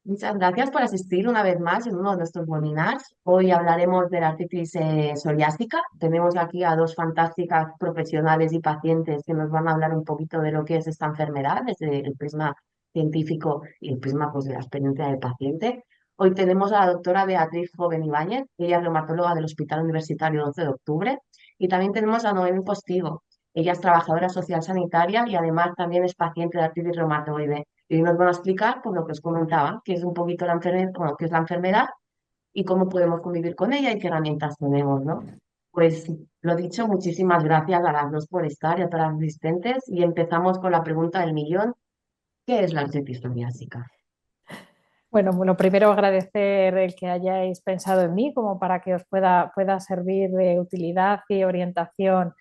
Muchas gracias por asistir una vez más en uno de nuestros webinars. Hoy hablaremos de la artritis psoriásica. Tenemos aquí a dos fantásticas profesionales y pacientes que nos van a hablar un poquito de lo que es esta enfermedad desde el prisma científico y el prisma pues, de la experiencia del paciente. Hoy tenemos a la doctora Beatriz Joven Ibáñez, ella es reumatóloga del Hospital Universitario 11 de Octubre, y también tenemos a Noemi Postigo. Ella es trabajadora social sanitaria y además también es paciente de artritis reumatoide. Y hoy nos van a explicar, por lo que os comentaba, qué es un poquito la enfermedad, bueno, qué es la enfermedad y cómo podemos convivir con ella y qué herramientas tenemos, ¿no? Pues lo dicho, muchísimas gracias a las dos por estar y a todas las asistentes y empezamos con la pregunta del millón. ¿Qué es la artritis psoriásica? Bueno, primero agradecer el que hayáis pensado en mí como para que os pueda servir de utilidad y orientación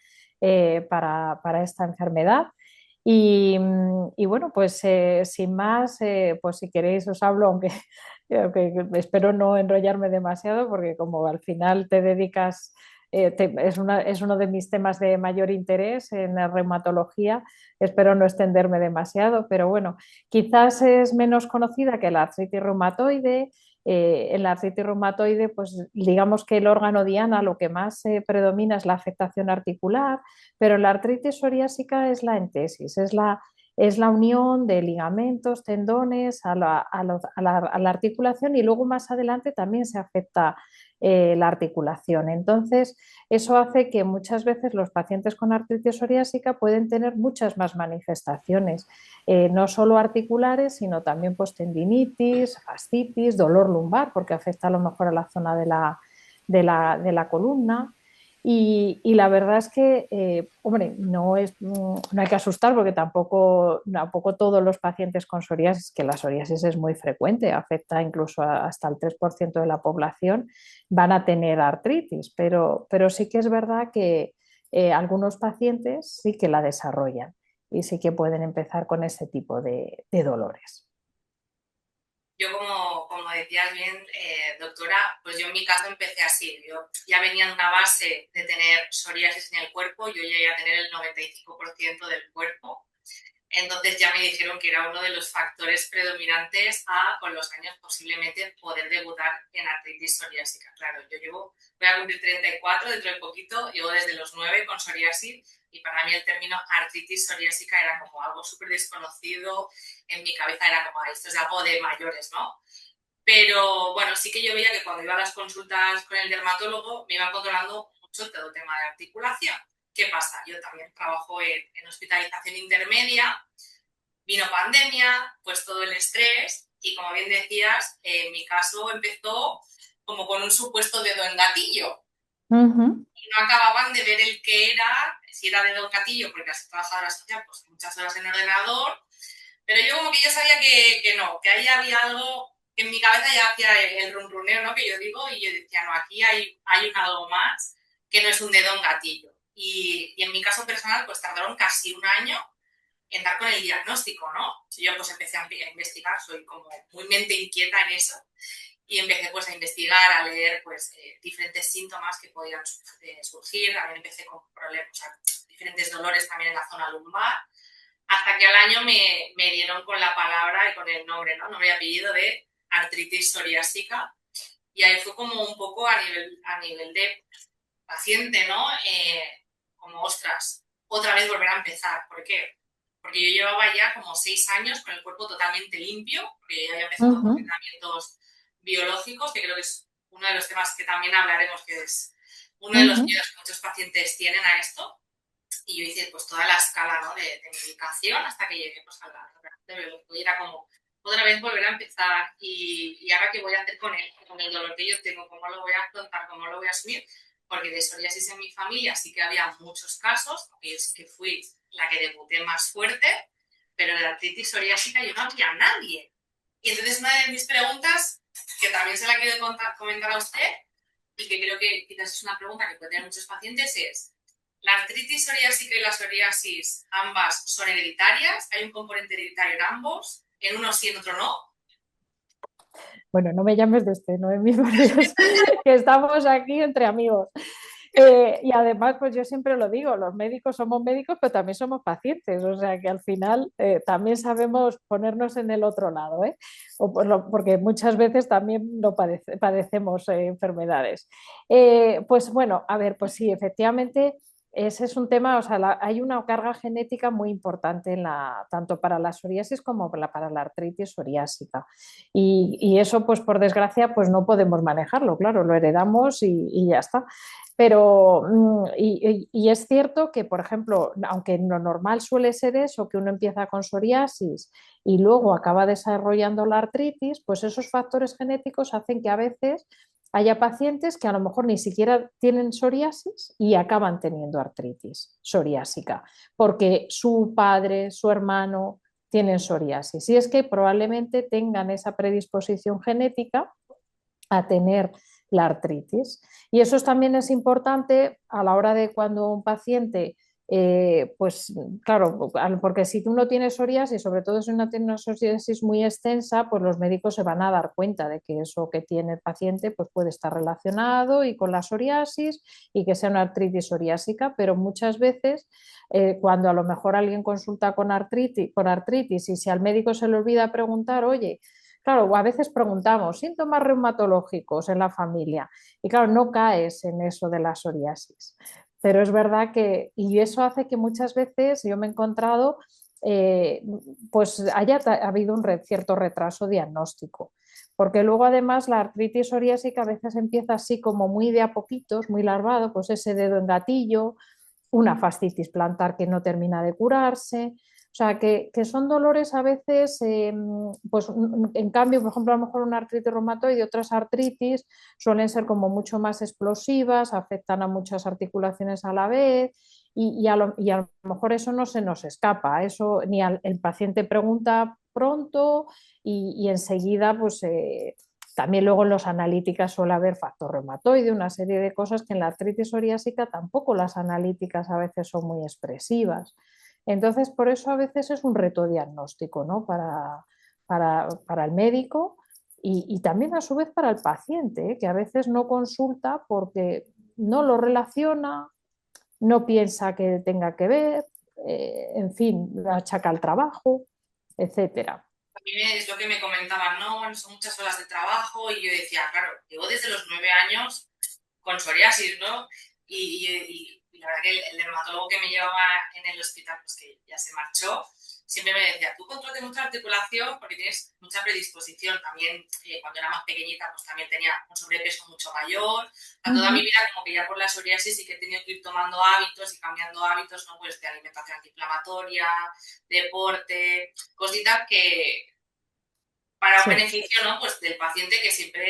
para esta enfermedad. Y bueno, pues sin más, pues si queréis os hablo, aunque espero no enrollarme demasiado, porque como al final te dedicas, es uno de mis temas de mayor interés en la reumatología, espero no extenderme demasiado, pero bueno. Quizás es menos conocida que la artritis reumatoide. En la artritis reumatoide, pues digamos que el órgano diana lo que más predomina es la afectación articular, pero la artritis psoriásica es la entesis, es la unión de ligamentos, tendones a la articulación y luego más adelante también se afecta la articulación. Entonces, eso hace que muchas veces los pacientes con artritis psoriásica pueden tener muchas más manifestaciones, no solo articulares, sino también pues, tendinitis, fascitis, dolor lumbar, porque afecta a lo mejor a la zona de la columna. Y la verdad es que, hombre, no hay que asustar porque tampoco todos los pacientes con psoriasis, que la psoriasis es muy frecuente, afecta incluso hasta el 3% de la población, van a tener artritis, pero sí que es verdad que algunos pacientes sí que la desarrollan y sí que pueden empezar con ese tipo de dolores. Yo, como decías bien, doctora, pues yo en mi caso empecé así. Yo ya venía de una base de tener psoriasis en el cuerpo, yo llegué a tener el 95% del cuerpo. Entonces ya me dijeron que era uno de los factores predominantes a, con los años, posiblemente poder debutar en artritis psoriásica. Claro, voy a cumplir 34 dentro de poquito, llevo desde los 9 con psoriasis y para mí el término artritis psoriásica era como algo súper desconocido. En mi cabeza era como, esto es algo de mayores, ¿no? Pero bueno, sí que yo veía que cuando iba a las consultas con el dermatólogo me iban controlando mucho todo el tema de articulación. ¿Qué pasa? Yo también trabajo en hospitalización intermedia, vino pandemia, pues todo el estrés y como bien decías, en mi caso empezó como con un supuesto dedo en gatillo Uh -huh. y no acababan de ver el que era, si era dedo en gatillo, porque las trabajadoras social, pues muchas horas en ordenador, pero yo como que yo sabía que no, que ahí había algo que en mi cabeza ya hacía el runruneo, ¿no? Que yo digo, y yo decía, no, aquí hay un algo más que no es un dedo en gatillo. Y en mi caso personal, pues tardaron casi un año en dar con el diagnóstico, ¿no? Yo pues empecé a investigar, soy como muy mente inquieta en eso, y empecé pues a investigar, a leer pues diferentes síntomas que podían surgir, también empecé con problemas, o sea, diferentes dolores también en la zona lumbar, hasta que al año me dieron con la palabra y con el nombre, ¿no? Nombre y apellido de artritis psoriásica. Y ahí fue como un poco a nivel de paciente, ¿no? Como, ostras, otra vez volver a empezar. ¿Por qué? Porque yo llevaba ya como 6 años con el cuerpo totalmente limpio, porque ya había Uh empezado con -huh. tratamientos biológicos, que creo que es uno de los temas que también hablaremos, que es uno Uh de los -huh. miedos que muchos pacientes tienen a esto. Y yo hice pues toda la escala, ¿no? de medicación hasta que llegué pues a la de biológico. Y era como otra vez volver a empezar y ahora qué voy a hacer con el dolor que yo tengo, cómo lo voy a afrontar, cómo lo voy a asumir, porque de psoriasis en mi familia sí que había muchos casos, porque yo sí que fui la que debuté más fuerte, pero de la artritis psoriásica yo no había nadie. Y entonces una de mis preguntas, que también se la quiero comentar a usted, y que creo que quizás es una pregunta que pueden tener muchos pacientes, es: ¿la artritis psoriásica y la psoriasis ambas son hereditarias? ¿Hay un componente hereditario en ambos? ¿En uno sí, en otro no? Bueno, no me llames de este, no es mi Dios, que estamos aquí entre amigos. Y además, pues yo siempre lo digo, los médicos somos médicos, pero también somos pacientes, o sea que al final también sabemos ponernos en el otro lado, ¿eh? Porque muchas veces también no padecemos enfermedades. Pues bueno, a ver, pues sí, efectivamente. Ese es un tema, o sea, hay una carga genética muy importante tanto para la psoriasis como para la artritis psoriásica. Y eso, pues por desgracia, pues no podemos manejarlo, claro, lo heredamos y ya está. Pero, y es cierto que, por ejemplo, aunque lo normal suele ser eso, que uno empieza con psoriasis y luego acaba desarrollando la artritis, pues esos factores genéticos hacen que a veces haya pacientes que a lo mejor ni siquiera tienen psoriasis y acaban teniendo artritis psoriásica, porque su padre, su hermano tienen psoriasis. Y es que probablemente tengan esa predisposición genética a tener la artritis. Y eso también es importante a la hora de cuando un paciente, pues claro, porque si tú no tienes psoriasis, sobre todo si uno tiene una psoriasis muy extensa, pues los médicos se van a dar cuenta de que eso que tiene el paciente pues puede estar relacionado y con la psoriasis y que sea una artritis psoriásica, pero muchas veces cuando a lo mejor alguien consulta con artritis y si al médico se le olvida preguntar, oye, claro, a veces preguntamos síntomas reumatológicos en la familia y claro, no caes en eso de la psoriasis. Pero es verdad que, y eso hace que muchas veces yo me he encontrado, pues haya habido un cierto retraso diagnóstico. Porque luego además la artritis psoriásica a veces empieza así como muy de a poquitos, muy larvado, pues ese dedo en gatillo, una fascitis plantar que no termina de curarse. O sea, que son dolores a veces, pues en cambio, por ejemplo, a lo mejor una artritis reumatoide y otras artritis suelen ser como mucho más explosivas, afectan a muchas articulaciones a la vez y a lo mejor eso no se nos escapa, eso ni el paciente pregunta pronto y enseguida pues también luego en los analíticas suele haber factor reumatoide, una serie de cosas que en la artritis psoriásica tampoco las analíticas a veces son muy expresivas. Entonces, por eso a veces es un reto diagnóstico, ¿no? Para el médico y también a su vez para el paciente, ¿eh? Que a veces no consulta porque no lo relaciona, no piensa que tenga que ver, en fin, lo achaca al trabajo, etcétera. A mí es lo que me comentaban, no, bueno, son muchas horas de trabajo y yo decía, claro, llevo desde los 9 años con psoriasis, ¿no? Y la verdad que el dermatólogo que me llevaba en el hospital, pues que ya se marchó, siempre me decía, tú controlas mucha articulación porque tienes mucha predisposición. También cuando era más pequeñita, pues también tenía un sobrepeso mucho mayor. A toda mi vida, como que ya por la psoriasis sí que he tenido que ir tomando hábitos y cambiando hábitos, ¿no? Pues de alimentación antiinflamatoria, deporte, cositas que para un Sí. beneficio, ¿no? Pues del paciente que siempre,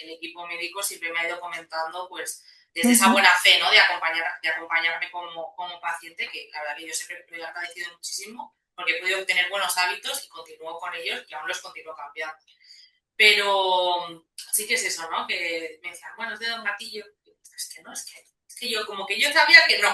el equipo médico siempre me ha ido comentando, pues desde esa Ujú. buena fe, ¿no? De acompañarme como paciente, que la verdad que yo siempre lo he agradecido muchísimo, porque he podido obtener buenos hábitos y continúo con ellos y aún los continúo cambiando. Pero sí que es eso, ¿no? Que me decían, bueno, es de Don Gatillo. Es que no, es que yo como que yo sabía que no,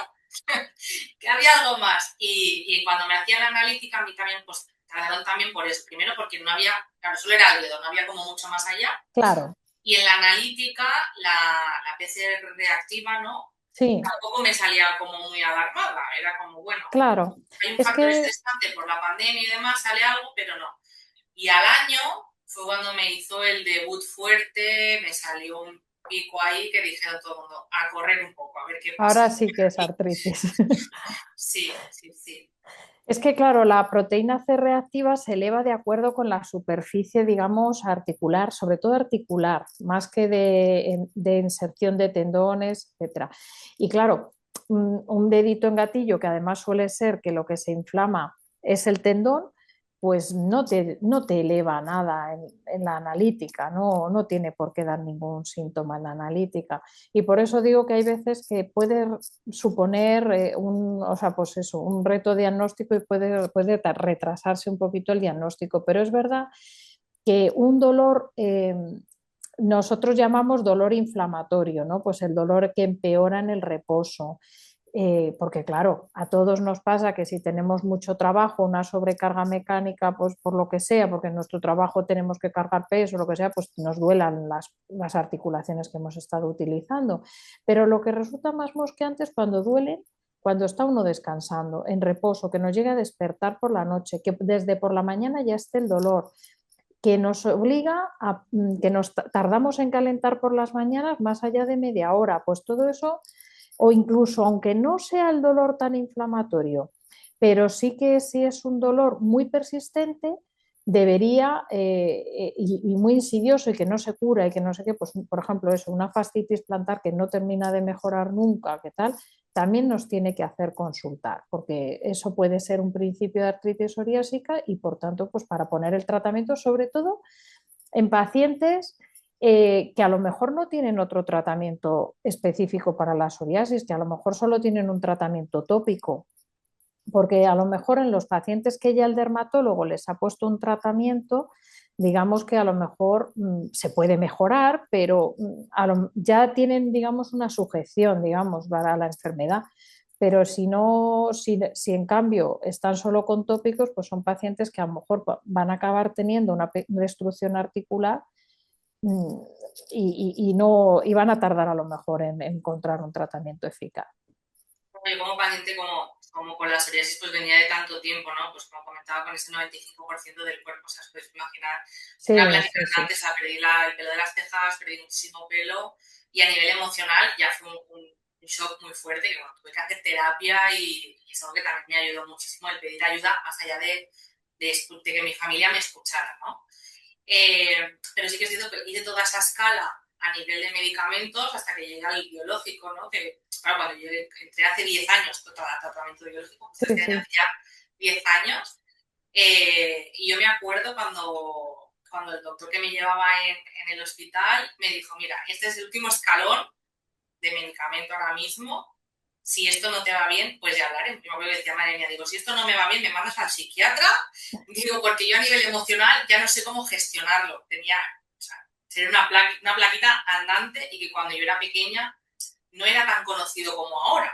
que había algo más. Y cuando me hacían la analítica, a mí también, pues, tardaron también por eso. Primero porque no había, claro, solo era el dedo, no había como mucho más allá. Claro, Y en la analítica, la PCR reactiva, ¿no? sí, Tampoco me salía como muy alarmada. Era como, bueno, claro. hay un Es factor que estresante por la pandemia y demás, sale algo, pero no. Y al año fue cuando me hizo el debut fuerte, me salió un pico ahí que dijeron todo el mundo, a correr un poco, a ver qué pasa. ahora sí que es artritis. Sí, sí, sí. Es que, claro, la proteína C reactiva se eleva de acuerdo con la superficie, digamos, articular, sobre todo articular, más que de inserción de tendones, etcétera. Y claro, un dedito en gatillo, que además suele ser que lo que se inflama es el tendón, pues no te eleva nada en la analítica, no tiene por qué dar ningún síntoma en la analítica. Y por eso digo que hay veces que puede suponer o sea, pues eso, un reto diagnóstico y puede retrasarse un poquito el diagnóstico. Pero es verdad que un dolor, nosotros llamamos dolor inflamatorio, ¿no? Pues el dolor que empeora en el reposo. Porque claro, a todos nos pasa que si tenemos mucho trabajo, una sobrecarga mecánica, pues por lo que sea, porque en nuestro trabajo tenemos que cargar peso o lo que sea, pues nos duelan las articulaciones que hemos estado utilizando. Pero lo que resulta más mosqueante es cuando duelen, cuando está uno descansando, en reposo, que nos llega a despertar por la noche, que desde por la mañana ya esté el dolor, que nos obliga a que nos tardamos en calentar por las mañanas más allá de media hora. Pues todo eso, o incluso aunque no sea el dolor tan inflamatorio, pero sí que si es un dolor muy persistente, debería, y muy insidioso y que no se cura y que no sé qué, pues por ejemplo eso, una fascitis plantar que no termina de mejorar nunca, ¿qué tal? También nos tiene que hacer consultar, porque eso puede ser un principio de artritis psoriásica y por tanto, pues para poner el tratamiento, sobre todo en pacientes que a lo mejor no tienen otro tratamiento específico para la psoriasis, que a lo mejor solo tienen un tratamiento tópico, porque a lo mejor en los pacientes que ya el dermatólogo les ha puesto un tratamiento, digamos que a lo mejor se puede mejorar, pero ya tienen, digamos, una sujeción, digamos, para la enfermedad. Pero si no, si en cambio están solo con tópicos, pues son pacientes que a lo mejor van a acabar teniendo una destrucción articular mm, no, y van a tardar a lo mejor en encontrar un tratamiento eficaz. Yo como paciente, como con la psoriasis, pues venía de tanto tiempo, ¿no? Pues como comentaba, con ese 95% del cuerpo, o sea, os podéis imaginar, una Sí, plática sí, sí. antes, perdí el pelo de las cejas, perdí muchísimo pelo, y a nivel emocional ya fue un shock muy fuerte, que bueno, tuve que hacer terapia y es algo que también me ayudó muchísimo el pedir ayuda, más allá de que mi familia me escuchara, ¿no? Pero sí que es cierto que hice toda esa escala a nivel de medicamentos hasta que llegué al biológico, ¿no? Que, claro, cuando yo entré hace 10 años, todo el tratamiento biológico, Sí, este año sí. ya 10 años, y yo me acuerdo cuando el doctor que me llevaba en el hospital me dijo, mira, este es el último escalón de medicamento ahora mismo, si esto no te va bien, pues ya hablaré. Yo me decía, madre mía, digo, si esto no me va bien, me mandas al psiquiatra, digo, porque yo a nivel emocional ya no sé cómo gestionarlo. Tenía, o sea, ser una plaquita andante y que cuando yo era pequeña no era tan conocido como ahora.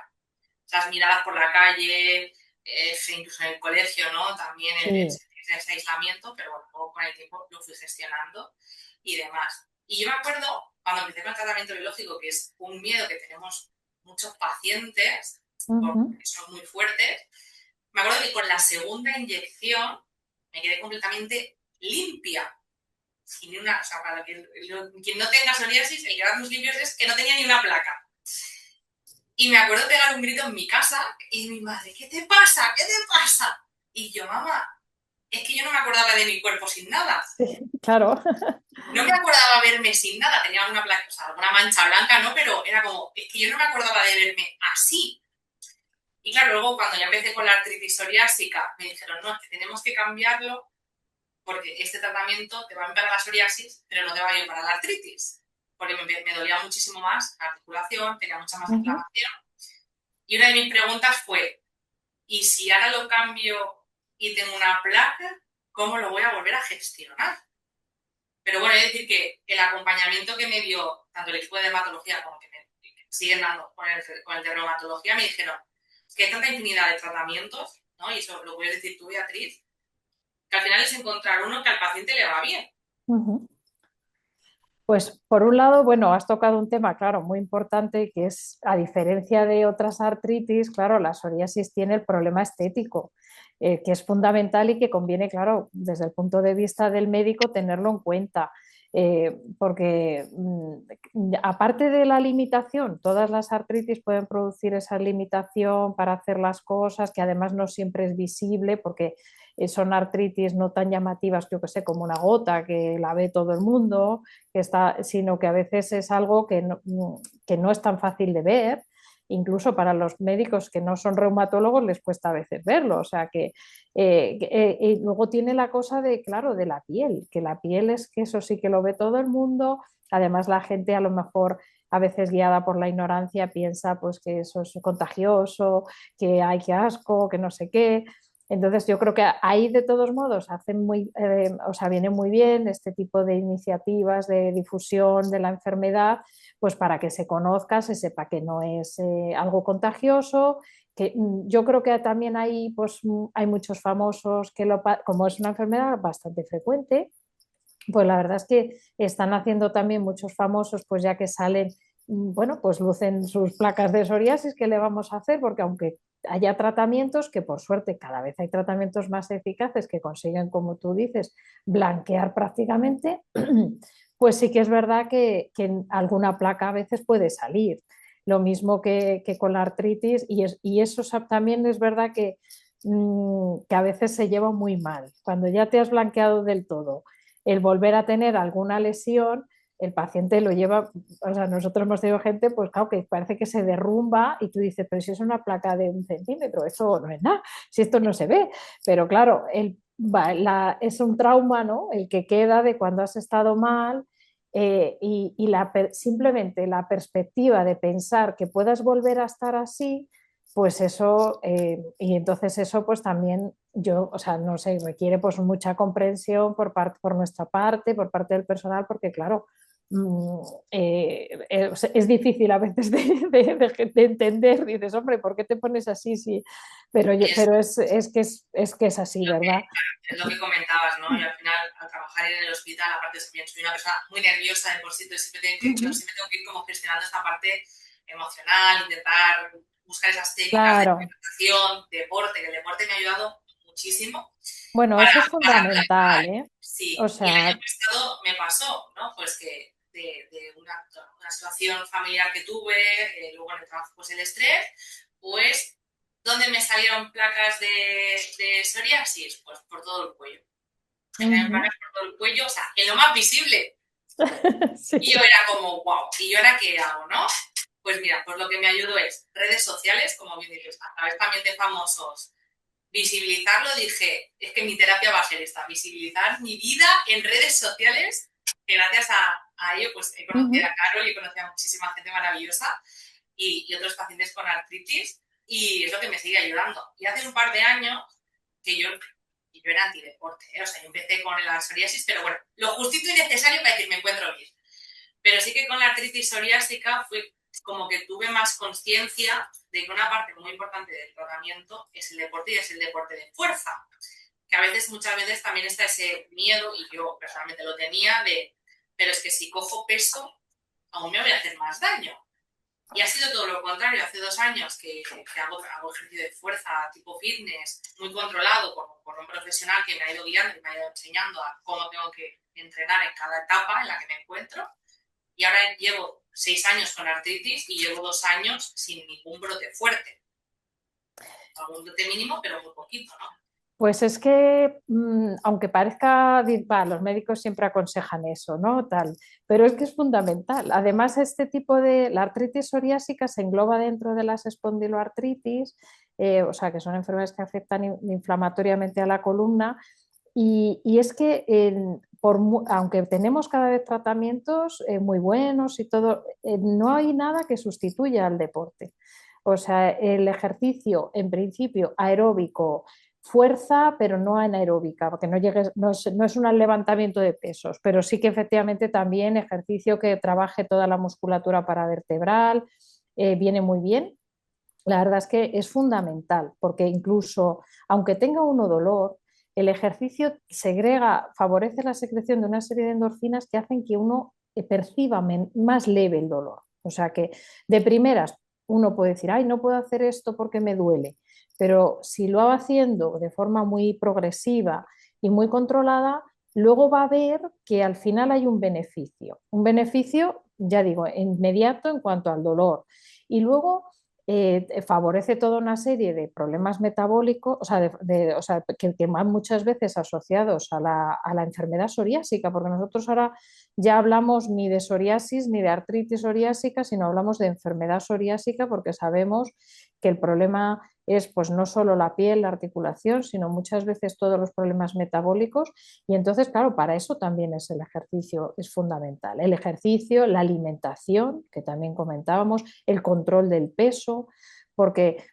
Las miradas por la calle, incluso en el colegio, ¿no? También Sí. ese aislamiento, pero bueno, luego con el tiempo lo fui gestionando y demás. Y yo me acuerdo cuando empecé con el tratamiento biológico, que es un miedo que tenemos muchos pacientes, porque Ujú. son muy fuertes, me acuerdo que con la segunda inyección me quedé completamente limpia. Sin una, o sea, para quien no tenga psoriasis, el quedarnos limpios es que no tenía ni una placa. Y me acuerdo pegar un grito en mi casa y mi madre, ¿qué te pasa? ¿Qué te pasa? Y yo, mamá, es que yo no me acordaba de mi cuerpo sin nada. Sí, claro. No me acordaba verme sin nada, tenía alguna, o sea, alguna mancha blanca, ¿no? Pero era como, es que yo no me acordaba de verme así. Y claro, luego cuando ya empecé con la artritis psoriásica, me dijeron, no, es que tenemos que cambiarlo porque este tratamiento te va bien para la psoriasis, pero no te va bien para la artritis. Porque me dolía muchísimo más la articulación, tenía mucha más Ujú. inflamación. Y una de mis preguntas fue, ¿y si ahora lo cambio y tengo una placa, cómo lo voy a volver a gestionar? Pero bueno, es decir que el acompañamiento que me dio tanto el equipo de dermatología como que me siguen dando con el de reumatología, me dijeron que hay tanta infinidad de tratamientos, ¿no? Y eso lo puedes decir tú, Beatriz, que al final es encontrar uno que al paciente le va bien. Ujú. Pues por un lado, bueno, has tocado un tema, claro, muy importante, que es, a diferencia de otras artritis, claro, la psoriasis tiene el problema estético, que es fundamental y que conviene, claro, desde el punto de vista del médico, tenerlo en cuenta. Porque aparte de la limitación, todas las artritis pueden producir esa limitación para hacer las cosas, que además no siempre es visible, porque son artritis no tan llamativas, yo que sé, como una gota que la ve todo el mundo, sino que a veces es algo que no es tan fácil de ver. Incluso para los médicos que no son reumatólogos les cuesta a veces verlo. O sea y luego tiene la cosa de, claro, de la piel, que la piel es que eso sí que lo ve todo el mundo. Además, la gente a lo mejor a veces guiada por la ignorancia piensa pues que eso es contagioso, que hay que asco, que no sé qué. Entonces yo creo que ahí de todos modos hacen o sea, viene muy bien este tipo de iniciativas de difusión de la enfermedad, pues para que se conozca, se sepa que no es algo contagioso, que yo creo que también hay, pues, hay muchos famosos que como es una enfermedad bastante frecuente, pues la verdad es que están haciendo también muchos famosos, pues ya que salen, bueno, pues lucen sus placas de psoriasis, ¿qué le vamos a hacer? Porque aunque haya tratamientos, que por suerte cada vez hay tratamientos más eficaces que consiguen, como tú dices, blanquear prácticamente, pues sí que es verdad que alguna placa a veces puede salir. Lo mismo que con la artritis, y eso también es verdad que a veces se lleva muy mal. Cuando ya te has blanqueado del todo, el volver a tener alguna lesión, el paciente lo lleva, o sea, nosotros hemos tenido gente, pues claro, que parece que se derrumba y tú dices, pero si es una placa de 1 centímetro, eso no es nada, si esto no se ve, pero claro, es un trauma, ¿no? El que queda de cuando has estado mal, simplemente la perspectiva de pensar que puedas volver a estar así, pues eso, y entonces eso pues también yo, o sea, no sé, requiere pues mucha comprensión por nuestra parte, por parte del personal, porque claro, es difícil a veces de entender, dices, hombre, ¿por qué te pones así? Sí, pero es que es así, ¿verdad? Es lo que comentabas, ¿no? Yo al final, al trabajar en el hospital, aparte también soy una persona muy nerviosa de por sí, entonces siempre tengo que ir como gestionando esta parte emocional, intentar buscar esas técnicas de Claro, relajación, deporte, que el deporte me ha ayudado muchísimo bueno, para, eso es para fundamental, relajar. ¿eh? O Sí, y el año sea, pasado me pasó, ¿no? Pues que de una situación familiar que tuve, luego en el trabajo, pues el estrés, pues ¿dónde me salieron placas de psoriasis? Pues por todo el cuello. Me salieron placas por todo el cuello, o sea, en lo más visible. Y yo sí. era como, wow, ¿y yo ahora qué hago, no? Pues mira, pues lo que me ayudó es redes sociales, como bien dices, a través también de famosos, visibilizarlo, dije, es que mi terapia va a ser esta, visibilizar mi vida en redes sociales, que gracias a ello pues he conocido a Carol y he conocido a muchísima gente maravillosa y otros pacientes con artritis y es lo que me sigue ayudando. Y hace un par de años que yo era antideporte, ¿eh? O sea, yo empecé con la psoriasis, pero bueno, lo justito y necesario para decir me encuentro bien. Pero sí que con la artritis psoriásica fue como que tuve más conciencia de que una parte muy importante del tratamiento es el deporte y es el deporte de fuerza. Que a veces, muchas veces también está ese miedo, y yo personalmente lo tenía, pero es que si cojo peso, aún me voy a hacer más daño. Y ha sido todo lo contrario. Hace 2 años que hago ejercicio de fuerza tipo fitness, muy controlado por un profesional que me ha ido guiando y me ha ido enseñando a cómo tengo que entrenar en cada etapa en la que me encuentro. Y ahora llevo 6 años con artritis y llevo 2 años sin ningún brote fuerte. Algún brote mínimo, pero muy poquito, ¿no? Pues es que, aunque parezca, los médicos siempre aconsejan eso, ¿no? Tal, pero es que es fundamental. Además, este tipo de, la artritis psoriásica se engloba dentro de las espondiloartritis, o sea, que son enfermedades que afectan inflamatoriamente a la columna, y es que aunque tenemos cada vez tratamientos muy buenos y todo, no hay nada que sustituya al deporte. O sea, el ejercicio en principio aeróbico, fuerza, pero no anaeróbica, porque no es un levantamiento de pesos, pero sí que efectivamente también ejercicio que trabaje toda la musculatura paravertebral, viene muy bien. La verdad es que es fundamental, porque incluso aunque tenga uno dolor, el ejercicio favorece la secreción de una serie de endorfinas que hacen que uno perciba más leve el dolor. O sea que de primeras uno puede decir, ay, no puedo hacer esto porque me duele, pero si lo va haciendo de forma muy progresiva y muy controlada, luego va a ver que al final hay un beneficio, ya digo, inmediato en cuanto al dolor. Y luego favorece toda una serie de problemas metabólicos, o sea, que van muchas veces asociados a la enfermedad psoriásica, porque nosotros ahora ya hablamos ni de psoriasis ni de artritis psoriásica, sino hablamos de enfermedad psoriásica porque sabemos que el problema es pues no solo la piel, la articulación, sino muchas veces todos los problemas metabólicos y entonces, claro, para eso también es el ejercicio, es fundamental. El ejercicio, la alimentación, que también comentábamos, el control del peso, porque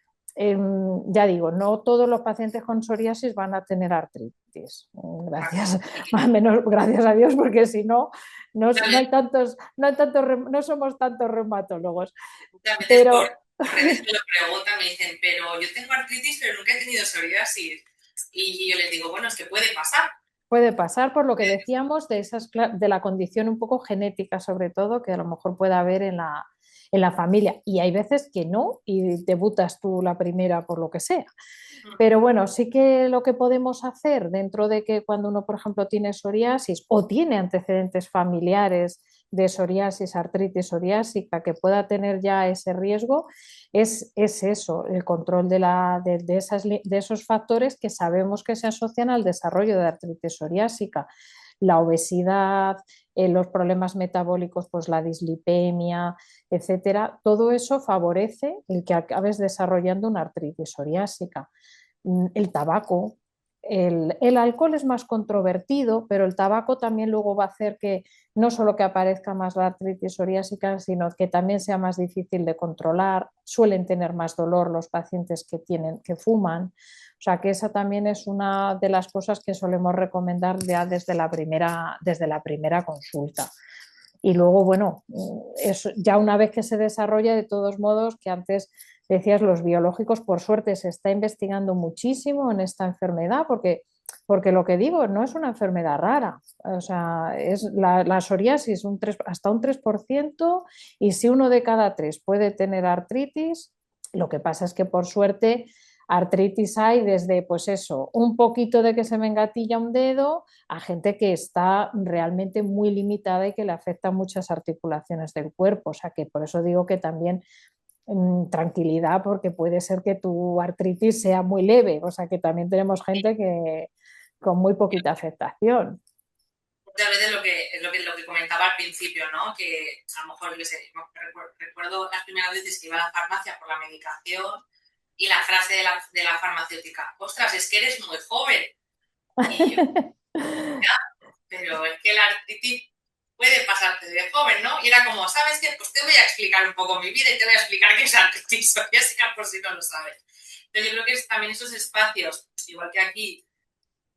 ya digo, no todos los pacientes con psoriasis van a tener artritis. Gracias, al menos gracias a Dios, porque si no, no hay tantos, no somos tantos reumatólogos. Muchas veces Pero por redes me lo preguntan, me dicen, pero yo tengo artritis, pero nunca he tenido psoriasis. Y yo les digo, bueno, es que puede pasar. puede pasar por lo que decíamos de la condición un poco genética, sobre todo, que a lo mejor puede haber en la familia. Y hay veces que no, y debutas tú la primera por lo que sea. Pero bueno, sí que lo que podemos hacer dentro de que cuando uno, por ejemplo, tiene psoriasis o tiene antecedentes familiares de psoriasis, artritis psoriásica, que pueda tener ya ese riesgo, es eso, el control de esos factores que sabemos que se asocian al desarrollo de artritis psoriásica. La obesidad, los problemas metabólicos, pues la dislipemia, etcétera, todo eso favorece el que acabes desarrollando una artritis psoriásica. El tabaco, el alcohol es más controvertido, pero el tabaco también luego va a hacer que no solo que aparezca más la artritis psoriásica, sino que también sea más difícil de controlar. Suelen tener más dolor los pacientes que fuman. O sea que esa también es una de las cosas que solemos recomendar ya desde la primera consulta. Y luego, bueno, ya una vez que se desarrolla, de todos modos, que antes decías, los biológicos, por suerte se está investigando muchísimo en esta enfermedad, porque lo que digo, no es una enfermedad rara. O sea, es la psoriasis hasta un 3%, y si uno de cada tres puede tener artritis, lo que pasa es que por suerte artritis hay desde, pues eso, un poquito de que se me engatilla un dedo a gente que está realmente muy limitada y que le afecta muchas articulaciones del cuerpo. O sea que por eso digo que también tranquilidad, porque puede ser que tu artritis sea muy leve. O sea que también tenemos gente que con muy poquita afectación. Muchas veces lo que comentaba al principio, ¿no? Que a lo mejor, recuerdo las primeras veces que iba a la farmacia por la medicación y la frase de la farmacéutica, ostras, es que eres muy joven. Y yo, ya, pero es que la artritis puede pasarte de joven, ¿no? Y era como, ¿sabes qué? Pues te voy a explicar un poco mi vida y te voy a explicar qué es artritis psoriásica por si no lo sabes. Entonces yo creo que es también esos espacios, igual que aquí,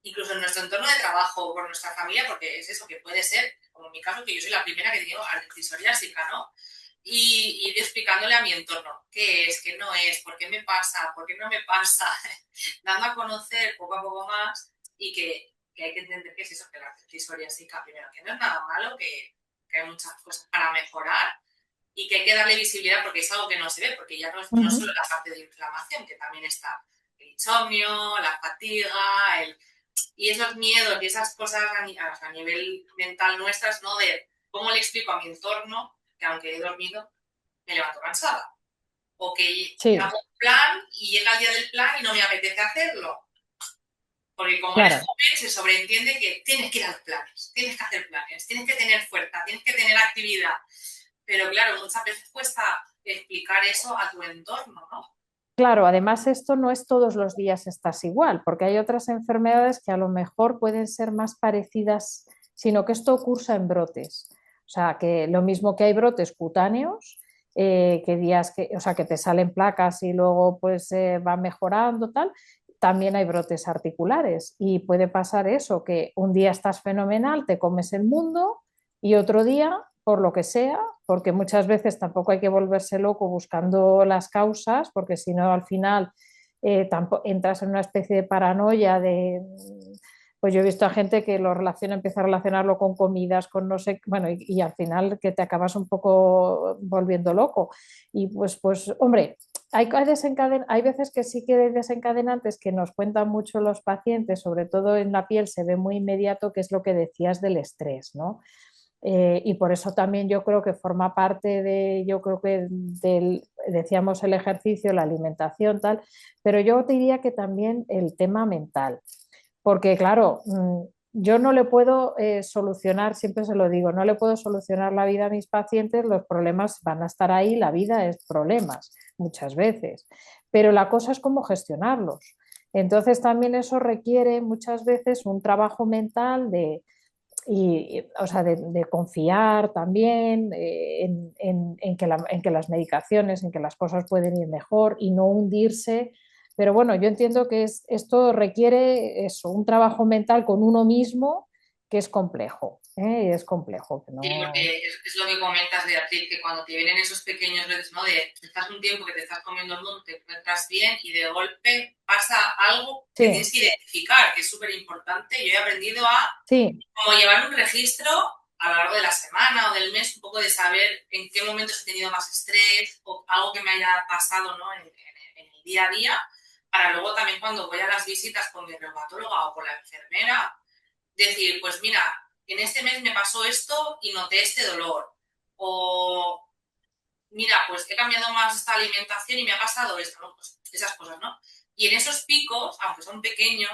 incluso en nuestro entorno de trabajo, por nuestra familia, porque es eso que puede ser, como en mi caso, que yo soy la primera que tengo artritis psoriásica, ¿no? Y ir explicándole a mi entorno qué es, qué no es, por qué me pasa, por qué no me pasa, dando a conocer poco a poco más y que hay que entender que es eso, que la artritis psoriásica, primero, que no es nada malo, que hay muchas cosas para mejorar y que hay que darle visibilidad porque es algo que no se ve, porque ya no es solo la parte de inflamación, que también está el insomnio, la fatiga, y esos miedos y esas cosas a nivel mental nuestras, ¿no? De cómo le explico a mi entorno que aunque he dormido, me levanto cansada. O que hago un plan y llega el día del plan y no me apetece hacerlo. Porque como eres joven, se sobreentiende que tienes que ir a los planes, tienes que hacer planes, tienes que tener fuerza, tienes que tener actividad. Pero claro, muchas veces cuesta explicar eso a tu entorno, ¿no? Claro, además esto no es todos los días estás igual, porque hay otras enfermedades que a lo mejor pueden ser más parecidas, sino que esto cursa en brotes. O sea, que lo mismo que hay brotes cutáneos, que días que, o sea, que te salen placas y luego pues van mejorando, tal, también hay brotes articulares y puede pasar eso, que un día estás fenomenal, te comes el mundo y otro día, por lo que sea, porque muchas veces tampoco hay que volverse loco buscando las causas, porque si no al final entras en una especie de paranoia de... Pues yo he visto a gente que empieza a relacionarlo con comidas, con no sé, bueno, y al final que te acabas un poco volviendo loco. Y pues hombre, hay veces que sí que hay desencadenantes que nos cuentan mucho los pacientes, sobre todo en la piel se ve muy inmediato, que es lo que decías del estrés, ¿no? Y por eso también yo creo que forma parte yo creo que decíamos el ejercicio, la alimentación, tal, pero yo te diría que también el tema mental, porque claro, yo no le puedo solucionar, siempre se lo digo, no le puedo solucionar la vida a mis pacientes, los problemas van a estar ahí, la vida es problemas muchas veces, pero la cosa es cómo gestionarlos. Entonces también eso requiere muchas veces un trabajo mental o sea, de confiar también en que las medicaciones, en que las cosas pueden ir mejor y no hundirse. Pero bueno, yo entiendo que esto requiere eso, un trabajo mental con uno mismo que es complejo, ¿eh? Es complejo, que Sí, no... porque es lo que comentas, Beatriz, que cuando te vienen esos pequeños retos, ¿no? De estás un tiempo que te estás comiendo el mundo, te encuentras bien y de golpe pasa algo que Sí, tienes que identificar, que es súper importante. Yo he aprendido a sí, como llevar un registro a lo largo de la semana o del mes, un poco de saber en qué momentos he tenido más estrés o algo que me haya pasado, ¿no? En el día a día, para luego también cuando voy a las visitas con mi reumatóloga o con la enfermera, decir, pues mira, en este mes me pasó esto y noté este dolor. O mira, pues he cambiado más esta alimentación y me ha pasado esto, ¿no? Pues esas cosas, ¿no? Y en esos picos, aunque son pequeños,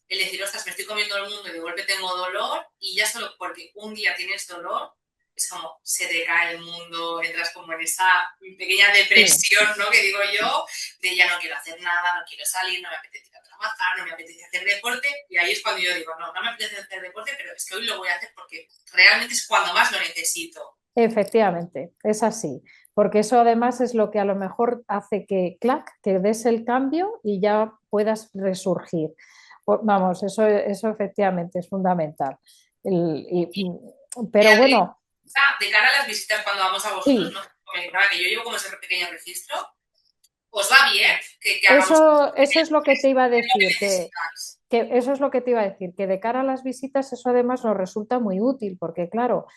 el decir, ostras, me estoy comiendo el mundo y de golpe tengo dolor, y ya solo porque un día tienes dolor, es como se te cae el mundo, entras como en esa pequeña sí. depresión, ¿no? Que digo yo, de ya no quiero hacer nada, no quiero salir, no me apetece ir a trabajar, no me apetece hacer deporte, y ahí es cuando yo digo, no, no me apetece hacer deporte, pero es que hoy lo voy a hacer porque realmente es cuando más lo necesito. Efectivamente, es así, porque eso además es lo que a lo mejor hace que, clac, que des el cambio y ya puedas resurgir. Vamos, eso efectivamente es fundamental. Pero Beatriz, bueno, de cara a las visitas cuando vamos a vosotros, sí, ¿no? Comentaba que yo llevo como ese pequeño registro. ¿Os va bien que hagamos eso es lo que te iba a lo que decir, necesitas? que eso es lo que te iba a decir, que de cara a las visitas eso además nos resulta muy útil, porque claro,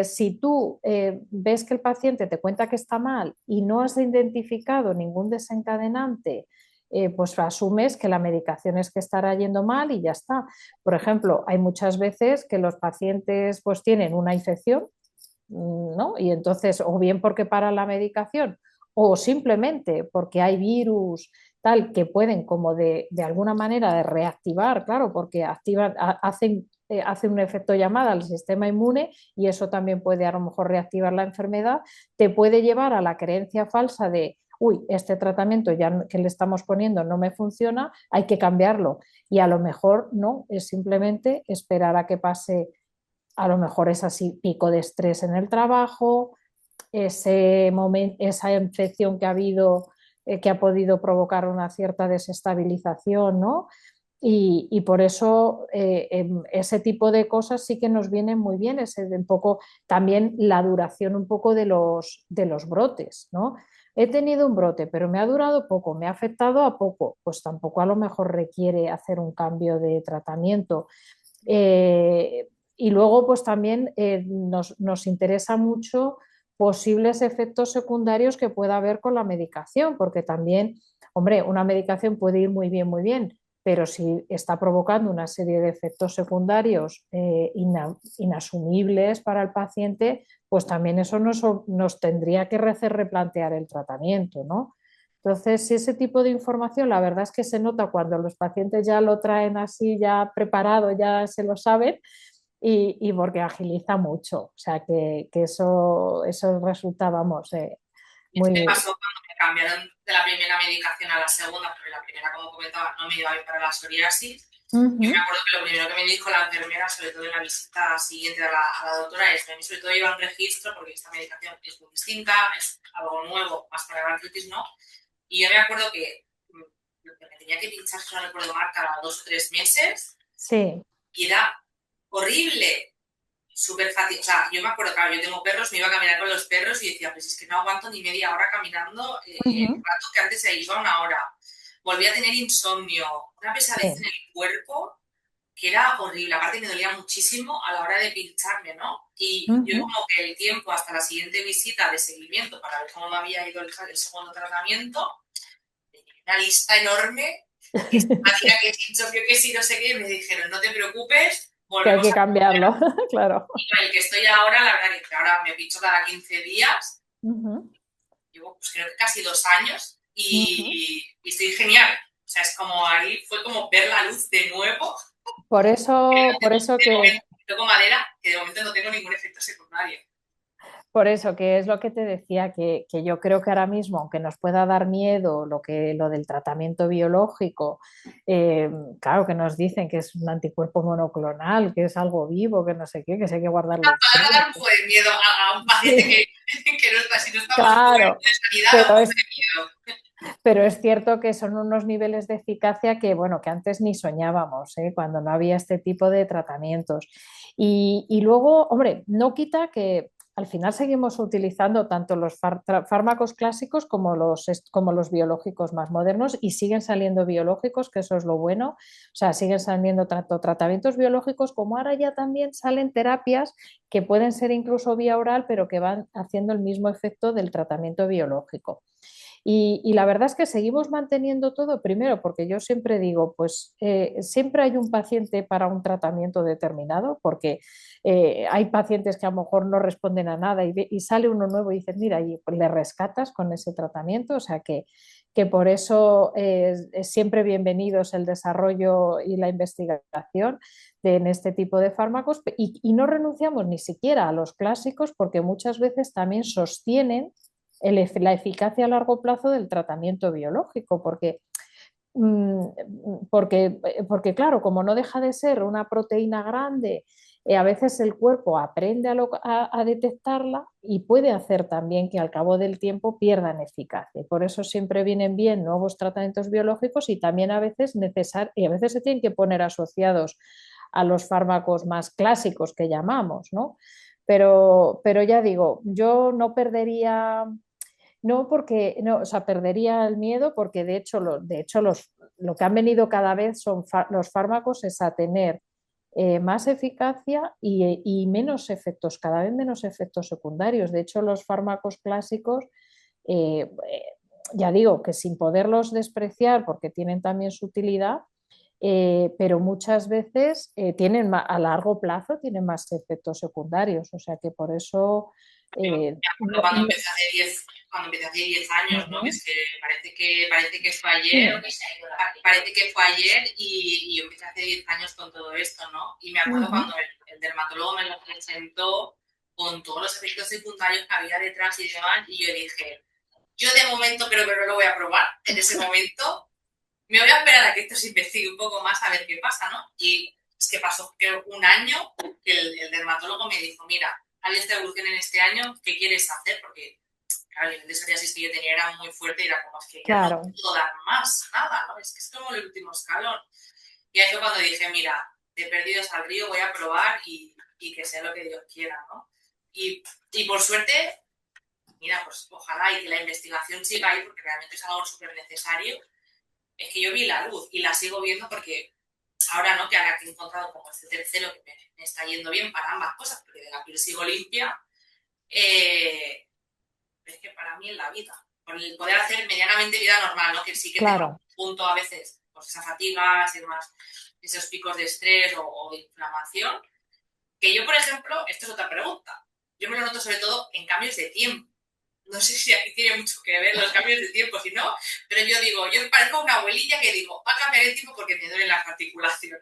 si tú ves que el paciente te cuenta que está mal y no has identificado ningún desencadenante, pues asumes que la medicación es que estará yendo mal y ya está. Por ejemplo, hay muchas veces que los pacientes pues tienen una infección, ¿no? Y entonces, o bien porque para la medicación, o simplemente porque hay virus tal que pueden como de alguna manera de reactivar, claro, porque hacen un efecto llamada al sistema inmune y eso también puede a lo mejor reactivar la enfermedad, te puede llevar a la creencia falsa de, uy, este tratamiento ya que le estamos poniendo no me funciona, hay que cambiarlo. Y a lo mejor no, es simplemente esperar a que pase a lo mejor es así pico de estrés en el trabajo, esa infección que ha habido, que ha podido provocar una cierta desestabilización, ¿no? Y por eso ese tipo de cosas sí que nos vienen muy bien, un poco también la duración un poco de los brotes, ¿no? He tenido un brote, pero me ha durado poco, me ha afectado a poco, pues tampoco a lo mejor requiere hacer un cambio de tratamiento. Eh, y luego, pues también nos interesa mucho posibles efectos secundarios que pueda haber con la medicación, porque también, hombre, una medicación puede ir muy bien, pero si está provocando una serie de efectos secundarios inasumibles para el paciente, pues también eso nos tendría que hacer replantear el tratamiento, ¿no? Entonces, si ese tipo de información, la verdad es que se nota cuando los pacientes ya lo traen así, ya preparado, ya se lo saben, y porque agiliza mucho. O sea, que eso resulta, vamos, Y esto me muy... pasó cuando me cambiaron de la primera medicación a la segunda, porque la primera, como comentaba, no me iba bien para la psoriasis. Yo me Ujú. acuerdo que lo primero que me dijo la enfermera, sobre todo en la visita siguiente a la doctora, es que a mí sobre todo lleva un registro porque esta medicación es muy distinta, es algo nuevo, más para la artritis, ¿no? Y yo me acuerdo que lo que me tenía que pinchar, si no recuerdo mal, cada 2 o 3 meses, Sí. y era horrible, súper fácil. O sea, yo me acuerdo, claro, yo tengo perros, me iba a caminar con los perros y decía, pues es que no aguanto ni media hora caminando el Ujú. rato que antes se iba 1 hora. Volví a tener insomnio, una pesadez en Sí. el cuerpo que era horrible. Aparte me dolía muchísimo a la hora de pincharme, ¿no? Y yo Ujú. como que el tiempo hasta la siguiente visita de seguimiento para ver cómo me había ido el segundo tratamiento, tenía una lista enorme que hacía que sí, que sí, no sé qué, y me dijeron, no te preocupes, Que hay volvemos que a... cambiarlo, claro. Y con el que estoy ahora, la verdad que ahora me pincho cada 15 días, Ujú. llevo pues creo que casi 2 años Ujú. y estoy genial. O sea, es como ahí, fue como ver la luz de nuevo. Por eso, por eso De que momento, toco madera, que de momento no tengo ningún efecto secundario. Por eso, que es lo que te decía, que yo creo que ahora mismo, aunque nos pueda dar miedo lo del tratamiento biológico, eh, claro que nos dicen que es un anticuerpo monoclonal, que es algo vivo, que no sé qué, que se hay que guardarlo Para frío. dar un poco de miedo a un paciente Sí, que no está, si no estamos en claro, de sanidad, da pero un poco es, de miedo. pero es cierto que son unos niveles de eficacia que, bueno, que antes ni soñábamos, ¿eh? Cuando no había este tipo de tratamientos. Y luego, hombre, no quita que al final seguimos utilizando tanto los fármacos clásicos como los biológicos más modernos y siguen saliendo biológicos, que eso es lo bueno. O sea, siguen saliendo tanto tratamientos biológicos como ahora ya también salen terapias que pueden ser incluso vía oral, pero que van haciendo el mismo efecto del tratamiento biológico. Y la verdad es que seguimos manteniendo todo, primero, porque yo siempre digo, pues siempre hay un paciente para un tratamiento determinado, porque hay pacientes que a lo mejor no responden a nada y sale uno nuevo y dices, mira, y pues, le rescatas con ese tratamiento, o sea que por eso es siempre bienvenidos el desarrollo y la investigación en este tipo de fármacos y no renunciamos ni siquiera a los clásicos porque muchas veces también sostienen la eficacia a largo plazo del tratamiento biológico, mm, porque claro, como no deja de ser una proteína grande, a veces el cuerpo aprende a detectarla y puede hacer también que al cabo del tiempo pierdan eficacia. Por eso siempre vienen bien nuevos tratamientos biológicos y también y a veces se tienen que poner asociados a los fármacos más clásicos que llamamos, ¿no? Pero ya digo, yo no perdería no, porque no, o sea, perdería el miedo porque lo que han venido cada vez son los fármacos es a tener más eficacia y menos efectos, cada vez menos efectos secundarios. De hecho, los fármacos clásicos, ya digo que sin poderlos despreciar porque tienen también su utilidad, pero muchas veces a largo plazo tienen más efectos secundarios. O sea que por eso Yo eh, me acuerdo no, no, cuando empecé hace 10 años, ¿no? Ujú. Es que parece que fue ayer, Sí. parece que fue ayer y yo empecé hace 10 años con todo esto, ¿no? Y me acuerdo Ujú. cuando el dermatólogo me lo presentó con todos los efectos secundarios que había detrás y demás, y yo dije, yo de momento creo que no lo voy a probar en ese momento, me voy a esperar a que esto se investigue un poco más a ver qué pasa, ¿no? Y es que pasó creo un año que el dermatólogo me dijo, mira, hay esta evolución en este año, ¿qué quieres hacer? Porque, claro, el nivel de psoriasis que yo tenía era muy fuerte y era como, es que ya no Claro, puedo dar más, nada, ¿no? Es que es como el último escalón. Y ahí fue cuando dije, mira, de perdidos al río voy a probar y que sea lo que Dios quiera, ¿no? Y por suerte, mira, pues ojalá y que la investigación siga ahí porque realmente es algo súper necesario. Es que yo vi la luz y la sigo viendo porque ahora no, que ahora que he encontrado como este tercero que me está yendo bien para ambas cosas, porque de la piel sigo limpia, es que para mí en la vida, por el poder hacer medianamente vida normal, ¿no? Que sí que tengo claro. un punto a veces, pues esa fatiga, esos picos de estrés o de inflamación, que yo, por ejemplo, esto es otra pregunta, yo me lo noto sobre todo en cambios de tiempo. No sé si aquí tiene mucho que ver los cambios de tiempo, si no, pero yo digo, yo parezco una abuelilla que digo, va a cambiar el tiempo porque me duelen las articulaciones.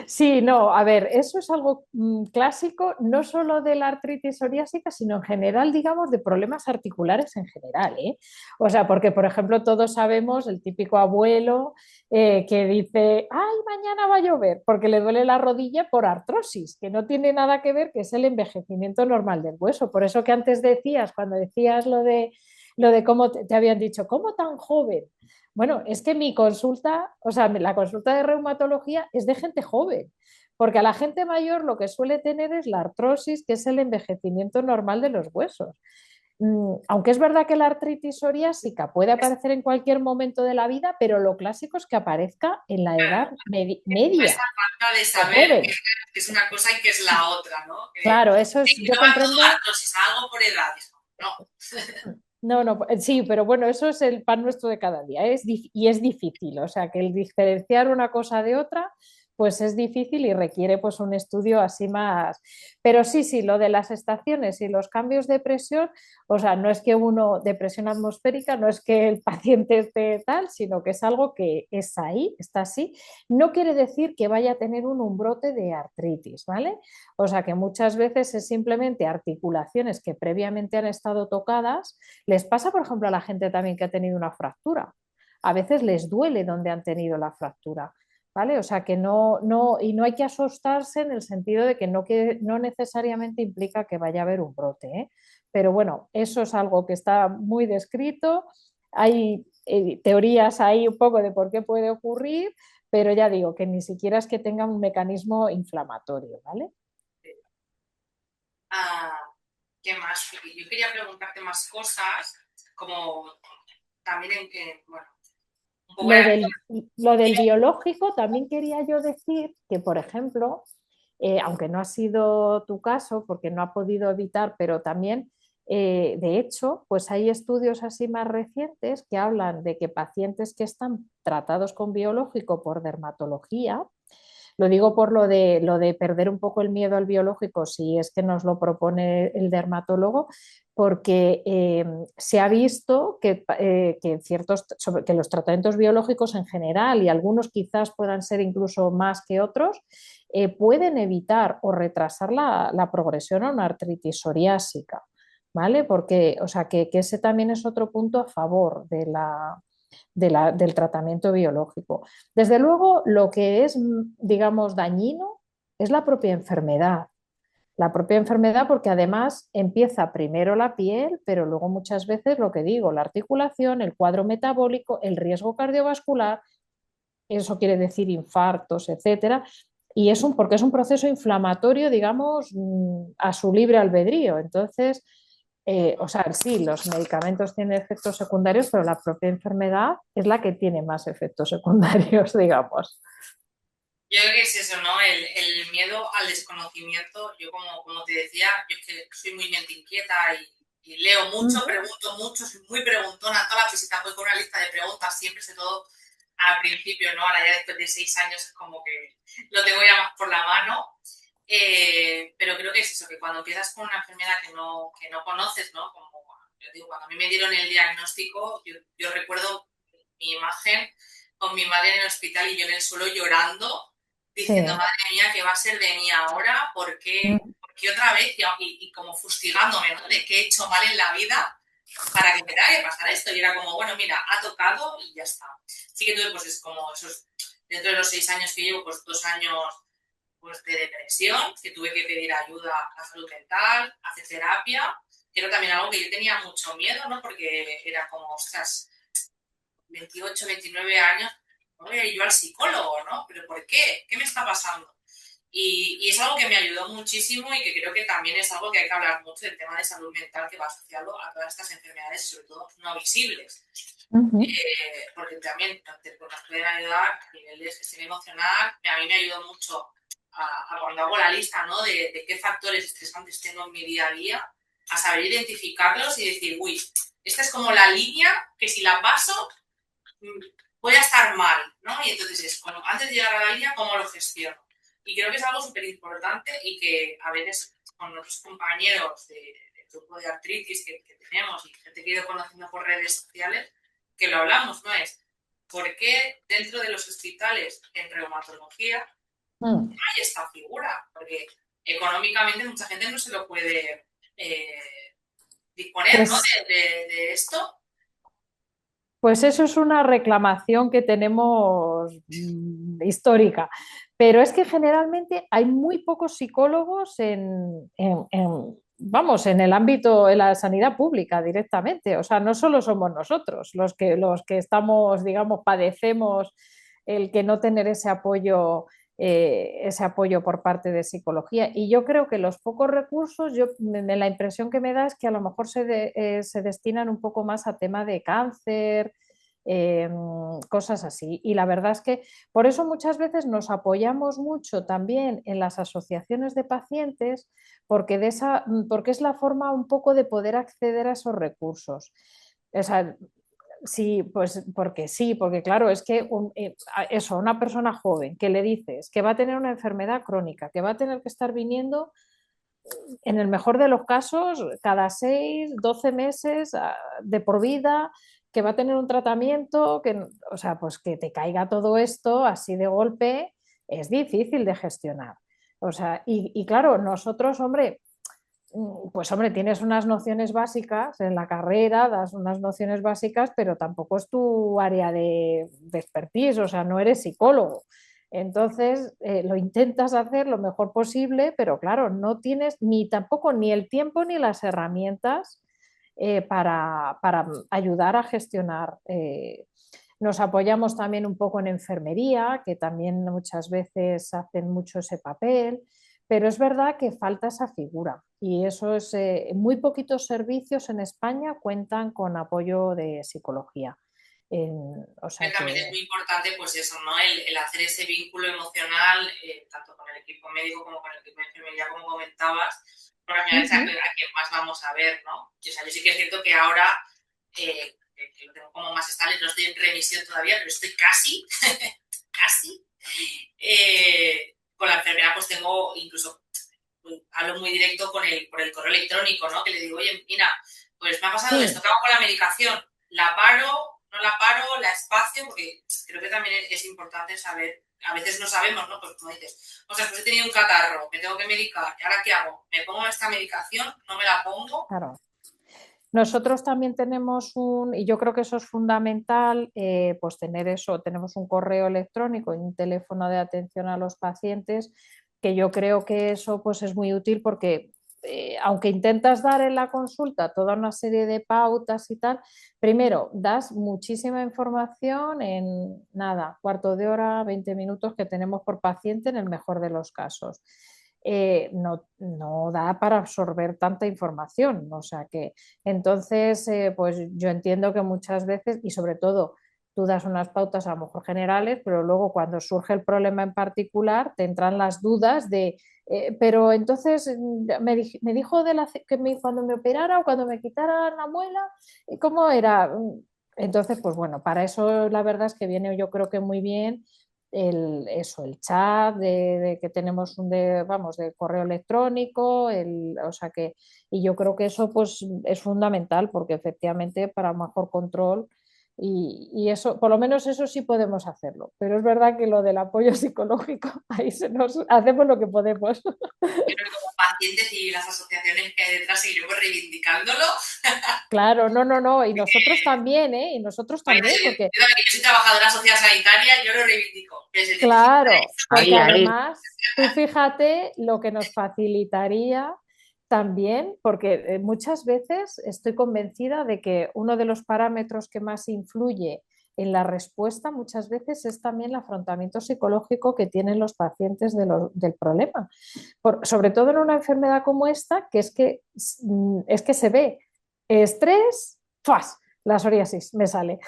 Sí, no, a ver, eso es algo clásico, no solo de la artritis psoriásica, sino en general, digamos, de problemas articulares en general, ¿eh? O sea, porque, por ejemplo, todos sabemos el típico abuelo que dice, ay, mañana va a llover, porque le duele la rodilla por artrosis, que no tiene nada que ver, que es el envejecimiento normal del hueso. Por eso que antes decías, cuando decías lo de cómo te habían dicho, ¿cómo tan joven? Bueno, es que mi consulta, o sea, la consulta de reumatología es de gente joven, porque a la gente mayor lo que suele tener es la artrosis, que es el envejecimiento normal de los huesos. Aunque es verdad que la artritis psoriásica puede aparecer en cualquier momento de la vida, pero lo clásico es que aparezca en la edad Esa media falta de o saber joven. que es una cosa y que es la otra, ¿no? Claro, eso es, Que yo no va todo comprendo. a dosis, algo por edad. No, No, no, sí, pero bueno, eso es el pan nuestro de cada día, y es difícil, o sea, que el diferenciar una cosa de otra, pues es difícil y requiere pues un estudio así más. Pero sí, lo de las estaciones y los cambios de presión, o sea, no es que uno, de presión atmosférica, no es que el paciente esté tal, sino que es algo que es ahí, está así. No quiere decir que vaya a tener un brote de artritis, ¿vale? O sea, que muchas veces es simplemente articulaciones que previamente han estado tocadas. Les pasa, por ejemplo, a la gente también que ha tenido una fractura. A veces les duele donde han tenido la fractura. ¿Vale? O sea que y no hay que asustarse en el sentido de que no necesariamente implica que vaya a haber un brote, ¿eh? Pero bueno, eso es algo que está muy descrito. Hay teorías ahí un poco de por qué puede ocurrir, pero ya digo que ni siquiera es que tenga un mecanismo inflamatorio, ¿vale? Ah, ¿qué más? Porque yo quería preguntarte más cosas, como también bueno, un poco Lo era... del, lo del biológico también quería yo decir que, por ejemplo, aunque no ha sido tu caso, porque no ha podido evitar, pero también, de hecho, pues hay estudios así más recientes que hablan de que pacientes que están tratados con biológico por dermatología, lo digo por lo de perder un poco el miedo al biológico, si es que nos lo propone el dermatólogo, porque se ha visto que los tratamientos biológicos en general, y algunos quizás puedan ser incluso más que otros, pueden evitar o retrasar la progresión a una artritis psoriásica. ¿Vale? Porque, o sea, que ese también es otro punto a favor del tratamiento biológico. Desde luego, lo que es, digamos, dañino es la propia enfermedad. La propia enfermedad porque además empieza primero la piel, pero luego muchas veces lo que digo, la articulación, el cuadro metabólico, el riesgo cardiovascular, eso quiere decir infartos, etcétera, y porque es un proceso inflamatorio, digamos, a su libre albedrío. Entonces, o sea, sí, los medicamentos tienen efectos secundarios, pero la propia enfermedad es la que tiene más efectos secundarios, digamos. Yo creo que es eso, ¿no? El miedo al desconocimiento. Yo, como te decía, yo es que soy muy mente inquieta y leo mucho, pregunto mucho, soy muy preguntona. Toda la visita voy con una lista de preguntas, siempre sé todo al principio, ¿no? Ahora ya después de 6 años es como que lo tengo ya más por la mano. Pero creo que es eso, que cuando empiezas con una enfermedad que no conoces, ¿no? Como yo digo, cuando a mí me dieron el diagnóstico, yo recuerdo mi imagen con mi madre en el hospital y yo en el suelo llorando diciendo, Sí. madre mía, ¿qué va a ser de mí ahora? ¿Por qué otra vez? Y como fustigándome, ¿no? De qué he hecho mal en la vida para que me tenga que pasar esto. Y era como, bueno, mira, ha tocado y ya está. Sí que tuve, pues es como esos, dentro de los 6 años que llevo, pues 2 años pues, de depresión, que tuve que pedir ayuda a salud mental, hacer terapia, que era también algo que yo tenía mucho miedo, ¿no? Porque era como, ostras, 28, 29 años, no voy a ir yo al psicólogo, ¿no? ¿Pero por qué? ¿Qué me está pasando? Y es algo que me ayudó muchísimo y que creo que también es algo que hay que hablar mucho del tema de salud mental que va asociado a todas estas enfermedades, sobre todo no visibles. Porque también nos pueden ayudar a nivel de gestión emocional. A mí me ayudó mucho a cuando hago la lista, ¿no? de qué factores estresantes tengo en mi día a día, a saber identificarlos y decir, uy, esta es como la línea que si la paso voy a estar mal, ¿no? Y entonces es, bueno, antes de llegar a la línea, ¿cómo lo gestiono? Y creo que es algo súper importante y que a veces con nuestros compañeros del grupo de artritis que tenemos y gente que he ido conociendo por redes sociales, que lo hablamos, ¿no? Es, ¿por qué dentro de los hospitales en reumatología no hay esta figura? Porque económicamente mucha gente no se lo puede disponer, ¿no? Pues de esto. Pues eso es una reclamación que tenemos histórica, pero es que generalmente hay muy pocos psicólogos vamos, en el ámbito de la sanidad pública directamente. O sea, no solo somos nosotros los que estamos, digamos, padecemos el que no tener ese apoyo por parte de psicología. Y yo creo que los pocos recursos, la impresión que me da es que a lo mejor se destinan un poco más a tema de cáncer, eh, cosas así. Y la verdad es que por eso muchas veces nos apoyamos mucho también en las asociaciones de pacientes, porque es la forma un poco de poder acceder a esos recursos. O sea, Sí, pues porque sí, porque claro, es que eso, una persona joven que le dices que va a tener una enfermedad crónica, que va a tener que estar viniendo, en el mejor de los casos, cada 6, 12 meses de por vida, que va a tener un tratamiento, que, o sea, pues que te caiga todo esto así de golpe, es difícil de gestionar. O sea, y claro, nosotros, hombre, pues hombre, tienes unas nociones básicas en la carrera, das unas nociones básicas, pero tampoco es tu área de expertise, o sea, no eres psicólogo. Entonces, lo intentas hacer lo mejor posible, pero claro, no tienes ni tampoco ni el tiempo ni las herramientas para ayudar a gestionar. Nos apoyamos también un poco en enfermería, que también muchas veces hacen mucho ese papel, pero es verdad que falta esa figura y eso es, muy poquitos servicios en España cuentan con apoyo de psicología. O sea También es que, muy importante, pues eso, ¿no? El hacer ese vínculo emocional, tanto con el equipo médico como con el equipo de enfermería, como comentabas, porque al final es ujú, a quien más vamos a ver, ¿no? Y, o sea, yo sí que es cierto que ahora, que lo tengo como más estable, no estoy en remisión todavía, pero estoy casi, casi. Con la enfermera pues tengo incluso, hablo muy directo por el correo electrónico, ¿no? Que le digo, oye, mira, pues me ha pasado esto, sí, ¿qué hago con la medicación? ¿La paro? ¿No la paro? ¿La espacio? Porque creo que también es importante saber, a veces no sabemos, ¿no? Pues como dices, o sea, pues he tenido un catarro, me tengo que medicar, ¿y ahora qué hago? ¿Me pongo esta medicación? ¿No me la pongo? claro. Nosotros también tenemos y yo creo que eso es fundamental, pues tener eso, tenemos un correo electrónico y un teléfono de atención a los pacientes, que yo creo que eso pues es muy útil porque aunque intentas dar en la consulta toda una serie de pautas y tal, primero das muchísima información en nada, cuarto de hora, 20 minutos que tenemos por paciente en el mejor de los casos. No da para absorber tanta información, o sea que entonces, pues yo entiendo que muchas veces, y sobre todo, tú das unas pautas a lo mejor generales, pero luego cuando surge el problema en particular, te entran las dudas de, pero entonces me dijo cuando me operara o cuando me quitara la muela, ¿cómo era? Entonces, pues bueno, para eso la verdad es que viene yo creo que muy bien el chat de que tenemos vamos, de correo electrónico, o sea que y yo creo que eso pues es fundamental porque efectivamente para mejor control y eso, por lo menos eso sí podemos hacerlo. Pero es verdad que lo del apoyo psicológico, ahí hacemos lo que podemos. Yo creo que como pacientes y las asociaciones que hay detrás seguiremos reivindicándolo. Claro, no, no, no. Y nosotros también, ¿eh? Y nosotros Yo también, porque, también, que soy trabajadora social sanitaria, yo lo reivindico. Que se necesita claro, porque Ahí, ahí. además, tú fíjate lo que nos facilitaría también, porque muchas veces estoy convencida de que uno de los parámetros que más influye en la respuesta muchas veces es también el afrontamiento psicológico que tienen los pacientes del problema. Sobre todo en una enfermedad como esta, que es que se ve estrés, ¡fas! La psoriasis me sale.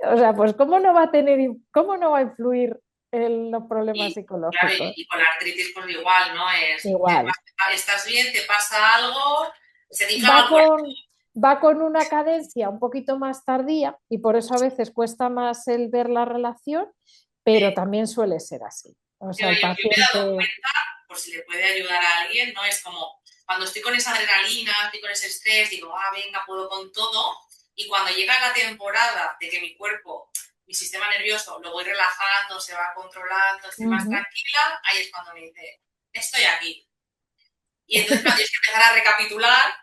O sea, pues cómo no va a influir en los problemas Claro, psicológicos? y con la artritis pues igual, ¿no? Igual. Estás bien, te pasa algo, se te inflama Va el cuerpo. va con una cadencia un poquito más tardía y por eso a veces cuesta más el ver la relación, pero también suele ser así. O sea, Pero el yo me he dado paciente... cuenta, por si le puede ayudar a alguien, ¿no? Es como cuando estoy con esa adrenalina, estoy con ese estrés, digo, venga, puedo con todo. Y cuando llega la temporada de que mi cuerpo, mi sistema nervioso, lo voy relajando, se va controlando, estoy más Ujú. tranquila, ahí es cuando me dice, estoy aquí. Y entonces cuando tienes que empezar a recapitular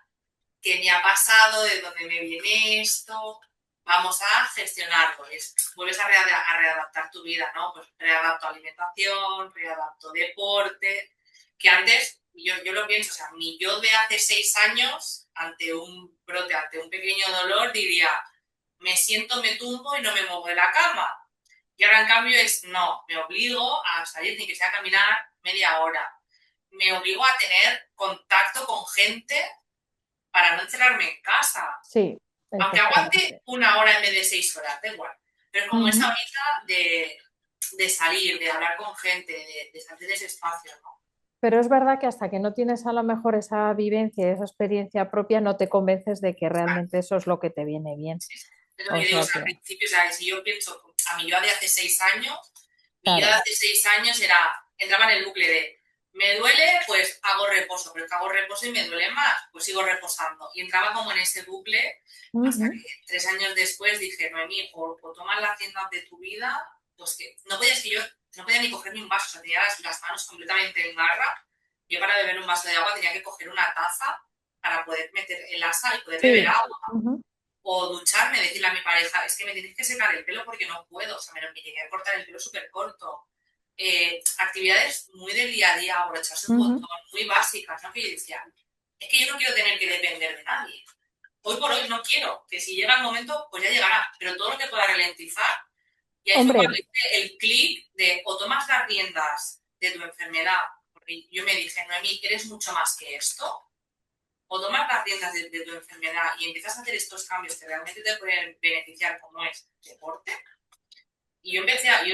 qué me ha pasado, de dónde me viene esto, vamos a gestionarlo. Vuelves a readaptar tu vida, ¿no? Pues readapto alimentación, readapto deporte, que antes, yo lo pienso, o sea, mi yo de hace 6 años, ante un brote, ante un pequeño dolor, diría, me siento, me tumbo y no me muevo de la cama. Y ahora en cambio es, no, me obligo a salir, ni que sea a caminar media hora. Me obligo a tener contacto con gente para no encerrarme en casa. Sí, Aunque aguante efectivamente. una hora en vez de 6 horas, da igual. Pero es como esa Ujú. horita de salir, de hablar con gente, de salir de ese espacio, ¿no? Pero es verdad que hasta que no tienes a lo mejor esa vivencia, esa experiencia propia, no te convences de que realmente eso es lo que te viene bien. Es lo que O yo digo, o sea sea, que, al principio, o sea, si yo pienso a mi yo de hace 6 años, mi yo de claro. hace 6 años entraba en el bucle de me duele, pues hago reposo, pero es que hago reposo y me duele más, pues sigo reposando. Y entraba como en ese bucle hasta Ujú, que 3 años después dije, Noemí, o tomas las riendas de tu vida, pues que no podías que yo, no podía ni coger ni un vaso, o sea, tenía las manos completamente en garra. Yo para beber un vaso de agua tenía que coger una taza para poder meter el asa y poder beber sí. agua Ujú, o ducharme, decirle a mi pareja, es que me tienes que secar el pelo porque no puedo, o sea, me llegué a cortar el pelo súper corto. Actividades muy del día a día, abrocharse un ujú. botón, muy básicas, ¿no? Que yo decía, es que yo no quiero tener que depender de nadie. Hoy por hoy no quiero, que si llega el momento, pues ya llegará, pero todo lo que pueda ralentizar, y ahí fue cuando Hombre, hice el clic de o tomas las riendas de tu enfermedad, porque yo me dije, Noemí, eres mucho más que esto, o tomas las riendas de tu enfermedad y empiezas a hacer estos cambios que realmente te pueden beneficiar, como es deporte. Y yo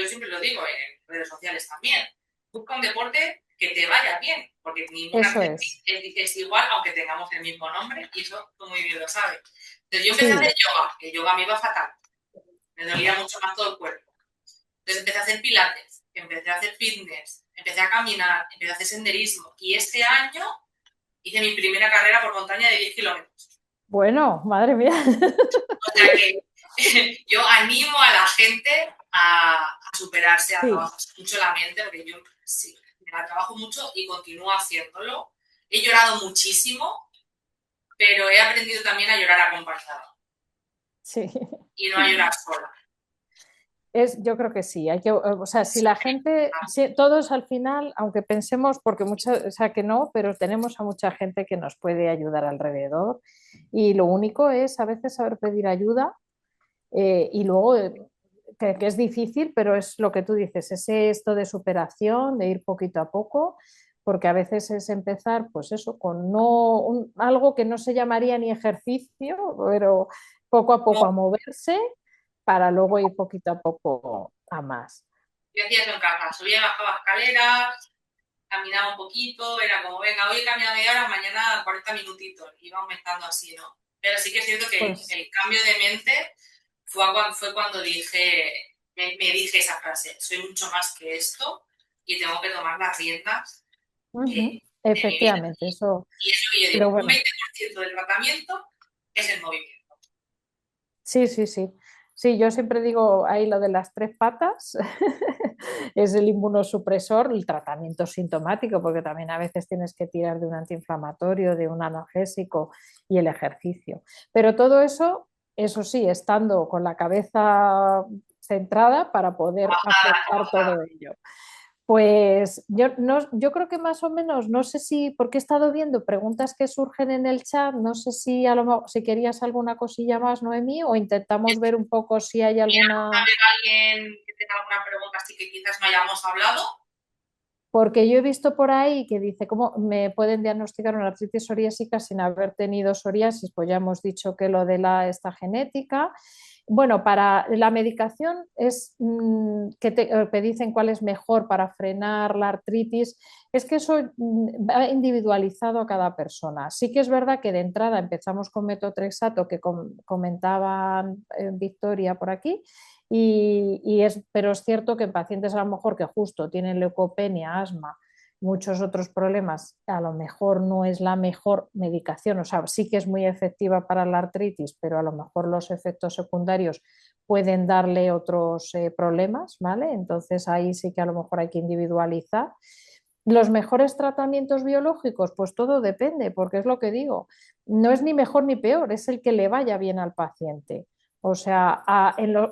siempre lo digo en redes sociales también, busca un deporte que te vaya bien, porque ninguna eso actividad es. es igual, aunque tengamos el mismo nombre, y eso tú muy bien lo sabes. Entonces yo empecé a Sí, hacer yoga, que yoga me iba fatal, me dolía mucho más todo el cuerpo. Entonces empecé a hacer pilates, empecé a hacer fitness, empecé a caminar, empecé a hacer senderismo, y este año hice mi primera carrera por montaña de 10 kilómetros. bueno, madre mía. O sea que yo animo a la gente a superarse, a Sí, trabajar mucho la mente, porque yo sí, me la trabajo mucho y continúo haciéndolo. He llorado muchísimo, pero he aprendido también a llorar acompañada sí. y no a llorar sola. Yo creo que sí, hay que, o sea, si la gente, todos al final, aunque pensemos, porque muchas, o sea, que no, pero tenemos a mucha gente que nos puede ayudar alrededor y lo único es a veces saber pedir ayuda y luego que es difícil, pero es lo que tú dices, es esto de superación, de ir poquito a poco, porque a veces es empezar, pues eso, con no, algo que no se llamaría ni ejercicio, pero poco a poco No, a moverse para luego ir poquito a poco a más. yo hacía eso en casa, subía y bajaba escaleras, caminaba un poquito, era como, venga, hoy he caminado media hora, mañana 40 minutitos, iba aumentando así, ¿no? Pero sí que es cierto que Pues el cambio de mente fue cuando me dije esa frase, soy mucho más que esto y tengo que tomar las riendas ujú, de mi vida. efectivamente, eso, Y es lo que yo pero digo, un bueno. 20% del tratamiento es el movimiento. Sí, sí, sí. Sí, yo siempre digo ahí lo de las tres patas, es el inmunosupresor, el tratamiento sintomático, porque también a veces tienes que tirar de un antiinflamatorio, de un analgésico y el ejercicio. Pero todo eso sí, estando con la cabeza centrada para poder Trabajada, afrontar trabajada. todo ello. Pues yo, no, yo creo que más o menos, no sé si, porque he estado viendo preguntas que surgen en el chat, no sé si, si querías alguna cosilla más, Noemí, o intentamos ver un poco si hay alguna, ¿Alguien que tenga alguna pregunta así que quizás no hayamos hablado? porque yo he visto por ahí que dice, ¿cómo me pueden diagnosticar una artritis psoriásica sin haber tenido psoriasis? Pues ya hemos dicho que lo de esta genética. Bueno, para la medicación es que te dicen cuál es mejor para frenar la artritis. Es que eso va individualizado a cada persona. Sí que es verdad que de entrada empezamos con metotrexato, que comentaban Victoria por aquí, pero es cierto que en pacientes a lo mejor que justo tienen leucopenia, asma, muchos otros problemas, a lo mejor no es la mejor medicación, o sea, sí que es muy efectiva para la artritis, pero a lo mejor los efectos secundarios pueden darle otros problemas, ¿vale? Entonces ahí sí que a lo mejor hay que individualizar. Los mejores tratamientos biológicos, pues todo depende, porque es lo que digo, no es ni mejor ni peor, es el que le vaya bien al paciente. O sea,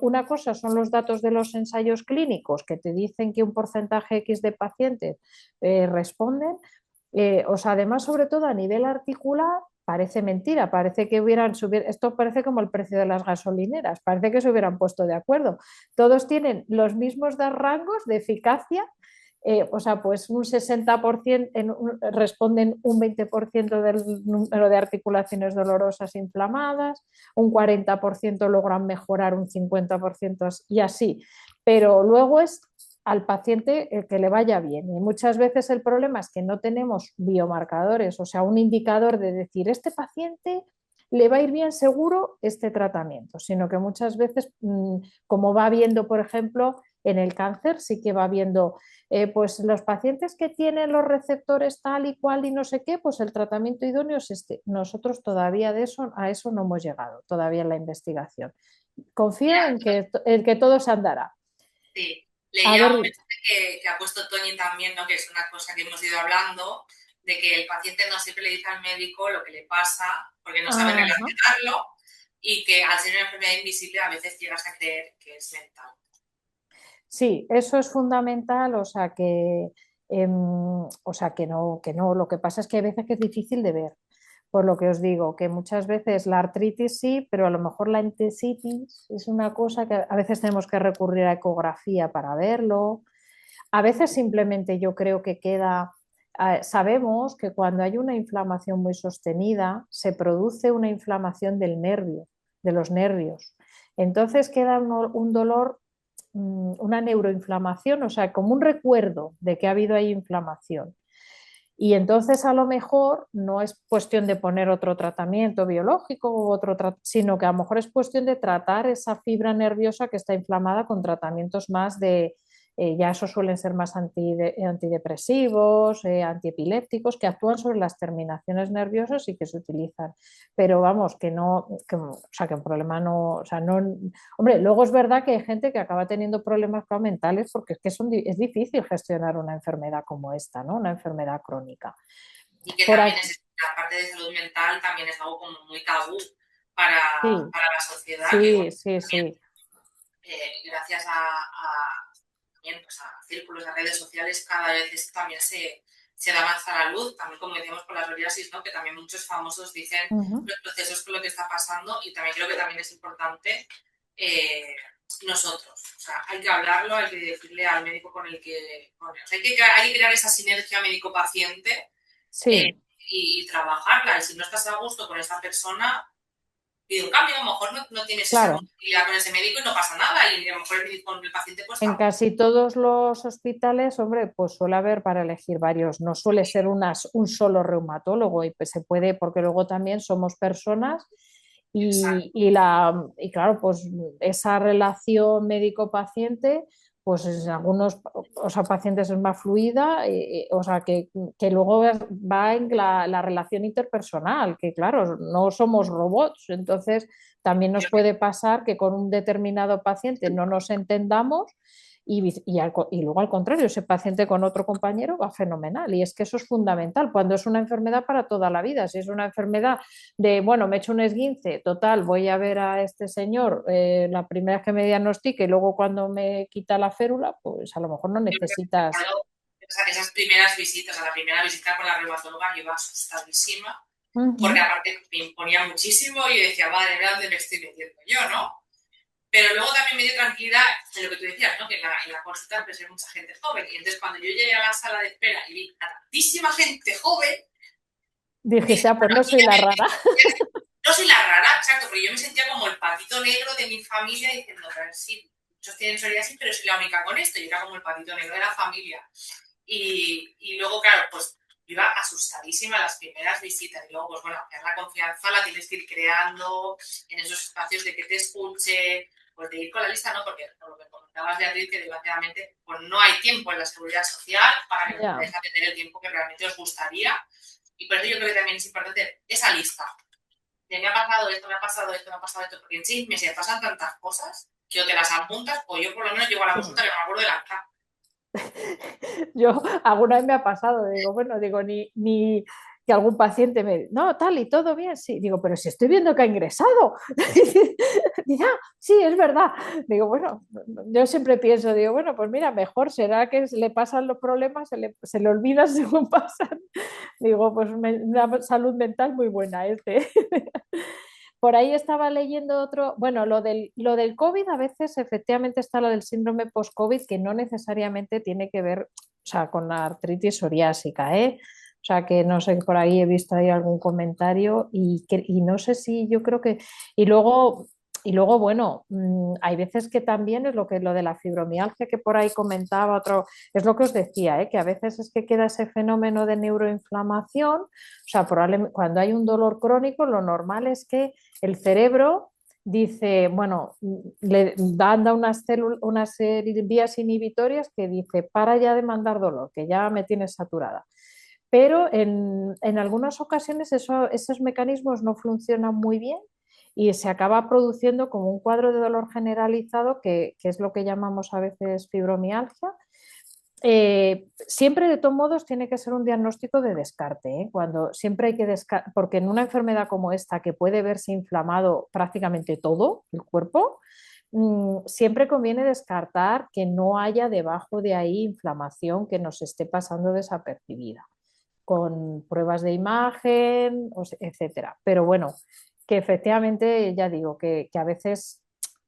una cosa son los datos de los ensayos clínicos que te dicen que un porcentaje X de pacientes responden. O sea, además, sobre todo a nivel articular, parece mentira, parece que hubieran subido, esto parece como el precio de las gasolineras, parece que se hubieran puesto de acuerdo. Todos tienen los mismos rangos de eficacia, o sea, pues un 60% responden un 20% del número de articulaciones dolorosas inflamadas, un 40% logran mejorar un 50% y así. Pero luego es al paciente que le vaya bien. Y muchas veces el problema es que no tenemos biomarcadores, o sea, un indicador de decir, este paciente le va a ir bien seguro este tratamiento, sino que muchas veces, como va viendo, por ejemplo, en el cáncer, sí que va viendo, pues los pacientes que tienen los receptores tal y cual y no sé qué, pues el tratamiento idóneo es este. Nosotros todavía a eso no hemos llegado, todavía en la investigación. Confío Mira, en que todo se andará. sí, A leía un ver, mensaje que ha puesto Tony también, ¿no? Que es una cosa que hemos ido hablando, de que el paciente no siempre le dice al médico lo que le pasa porque no sabe ajá. relacionarlo y que al ser una enfermedad invisible a veces llegas a creer que es mental. Sí, eso es fundamental, que no, lo que pasa es que hay veces que es difícil de ver, por lo que os digo, que muchas veces la artritis sí, pero a lo mejor la entesitis es una cosa que a veces tenemos que recurrir a ecografía para verlo, a veces simplemente yo creo que sabemos que cuando hay una inflamación muy sostenida, se produce una inflamación del nervio, de los nervios. Entonces queda un dolor, una neuroinflamación, o sea, como un recuerdo de que ha habido ahí inflamación. Y entonces a lo mejor no es cuestión de poner otro tratamiento biológico sino que a lo mejor es cuestión de tratar esa fibra nerviosa que está inflamada con tratamientos más ya esos suelen ser más antidepresivos, antiepilépticos, que actúan sobre las terminaciones nerviosas y que se utilizan. Pero vamos, o sea, que un problema no, o sea, no, hombre, luego es verdad que hay gente que acaba teniendo problemas mentales porque es que es difícil gestionar una enfermedad como esta, ¿no? Una enfermedad crónica. Y que Por también aquí, la parte de salud mental también es algo como muy tabú sí, para la sociedad, que bueno, sí, sí, también sí. gracias también, pues, a círculos, a redes sociales, cada vez esto también se da más a la luz, también como decíamos con la psoriasis, ¿no? Que también muchos famosos dicen Uh-huh. los procesos con lo que está pasando y también creo que también es importante eh, nosotros, o sea, hay que hablarlo, hay que decirle al médico con el que, o sea, hay que crear esa sinergia médico-paciente eh, Sí, y trabajarla, y si no estás a gusto con esa persona, pide un cambio, a lo mejor no tienes esa claro. compatibilidad con ese médico y no pasa nada, y a lo mejor con el paciente pues En tampoco. casi todos los hospitales, hombre, pues suele haber para elegir varios. No suele ser un solo reumatólogo y pues se puede, porque luego también somos personas Exacto. y claro, pues esa relación médico-paciente, pues en algunos, o sea, pacientes es más fluida, o sea, que luego va en la relación interpersonal, que claro, no somos robots, entonces también nos puede pasar que con un determinado paciente no nos entendamos y luego al contrario, ese paciente con otro compañero va fenomenal. Y es que eso es fundamental cuando es una enfermedad para toda la vida. Si es una enfermedad de, bueno, me he hecho un esguince, total, voy a ver a este señor la primera vez que me diagnostique y luego cuando me quita la férula, pues a lo mejor no Yo necesitas. recuerdo esas primeras visitas, a la primera visita con la reumatóloga, yo iba asustadísima, porque Uh-huh. aparte me imponía muchísimo y decía, madre mía, ¿dónde me estoy metiendo yo, no? Pero luego también me dio tranquilidad de lo que tú decías, ¿no? Que en la consulta pues, hay mucha gente joven. Y entonces cuando yo llegué a la sala de espera y vi a tantísima gente joven, Dijiste, dije, ah, pues bueno, no soy la rara. no soy la rara, exacto, porque yo me sentía como el patito negro de mi familia diciendo, a ver, sí, muchos tienen psoriasis, pero soy la única con esto. Y era como el patito negro de la familia. Y luego, claro, pues iba asustadísima las primeras visitas. Y luego, pues bueno, la confianza la tienes que ir creando en esos espacios de que te escuche, pues de ir con la lista, ¿no? Porque por lo que comentabas, Beatriz, que desgraciadamente pues no hay tiempo en la seguridad social para que Ya. podáis atender el tiempo que realmente os gustaría. Y por eso yo creo que también es importante esa lista. De me ha pasado esto, me ha pasado esto, me ha pasado esto, porque en 6 meses pasan tantas cosas que o te las apuntas o yo por lo menos llego a la consulta que no me acuerdo de la cara. Yo alguna vez me ha pasado, digo, bueno, digo, ni que algún paciente me, no, tal y todo bien, sí, digo, pero si estoy viendo que ha ingresado. Dice, ah, sí, es verdad. Digo, bueno, yo siempre pienso, digo, bueno, pues mira, mejor será que le pasan los problemas, se le olvidan según pasan. Digo, pues una salud mental muy buena este. Por ahí estaba leyendo otro, bueno, lo del COVID a veces efectivamente está lo del síndrome post-COVID que no necesariamente tiene que ver, o sea, con la artritis psoriásica, ¿eh? O sea, que no sé, por ahí he visto ahí algún comentario y no sé si yo creo que... Y luego Y luego, bueno, hay veces que también es lo de la fibromialgia que por ahí comentaba otro, es lo que os decía, que a veces es que queda ese fenómeno de neuroinflamación, o sea, probablemente cuando hay un dolor crónico, lo normal es que el cerebro dice, bueno, le anda unas vías inhibitorias que dice, para ya de mandar dolor, que ya me tienes saturada. Pero en algunas ocasiones esos mecanismos no funcionan muy bien y se acaba produciendo como un cuadro de dolor generalizado que es lo que llamamos a veces fibromialgia. Siempre de todos modos tiene que ser un diagnóstico de descarte, cuando siempre hay que porque en una enfermedad como esta que puede verse inflamado prácticamente todo el cuerpo, siempre conviene descartar que no haya debajo de ahí inflamación que nos esté pasando desapercibida con pruebas de imagen, etcétera. Pero bueno, que efectivamente ya digo que a veces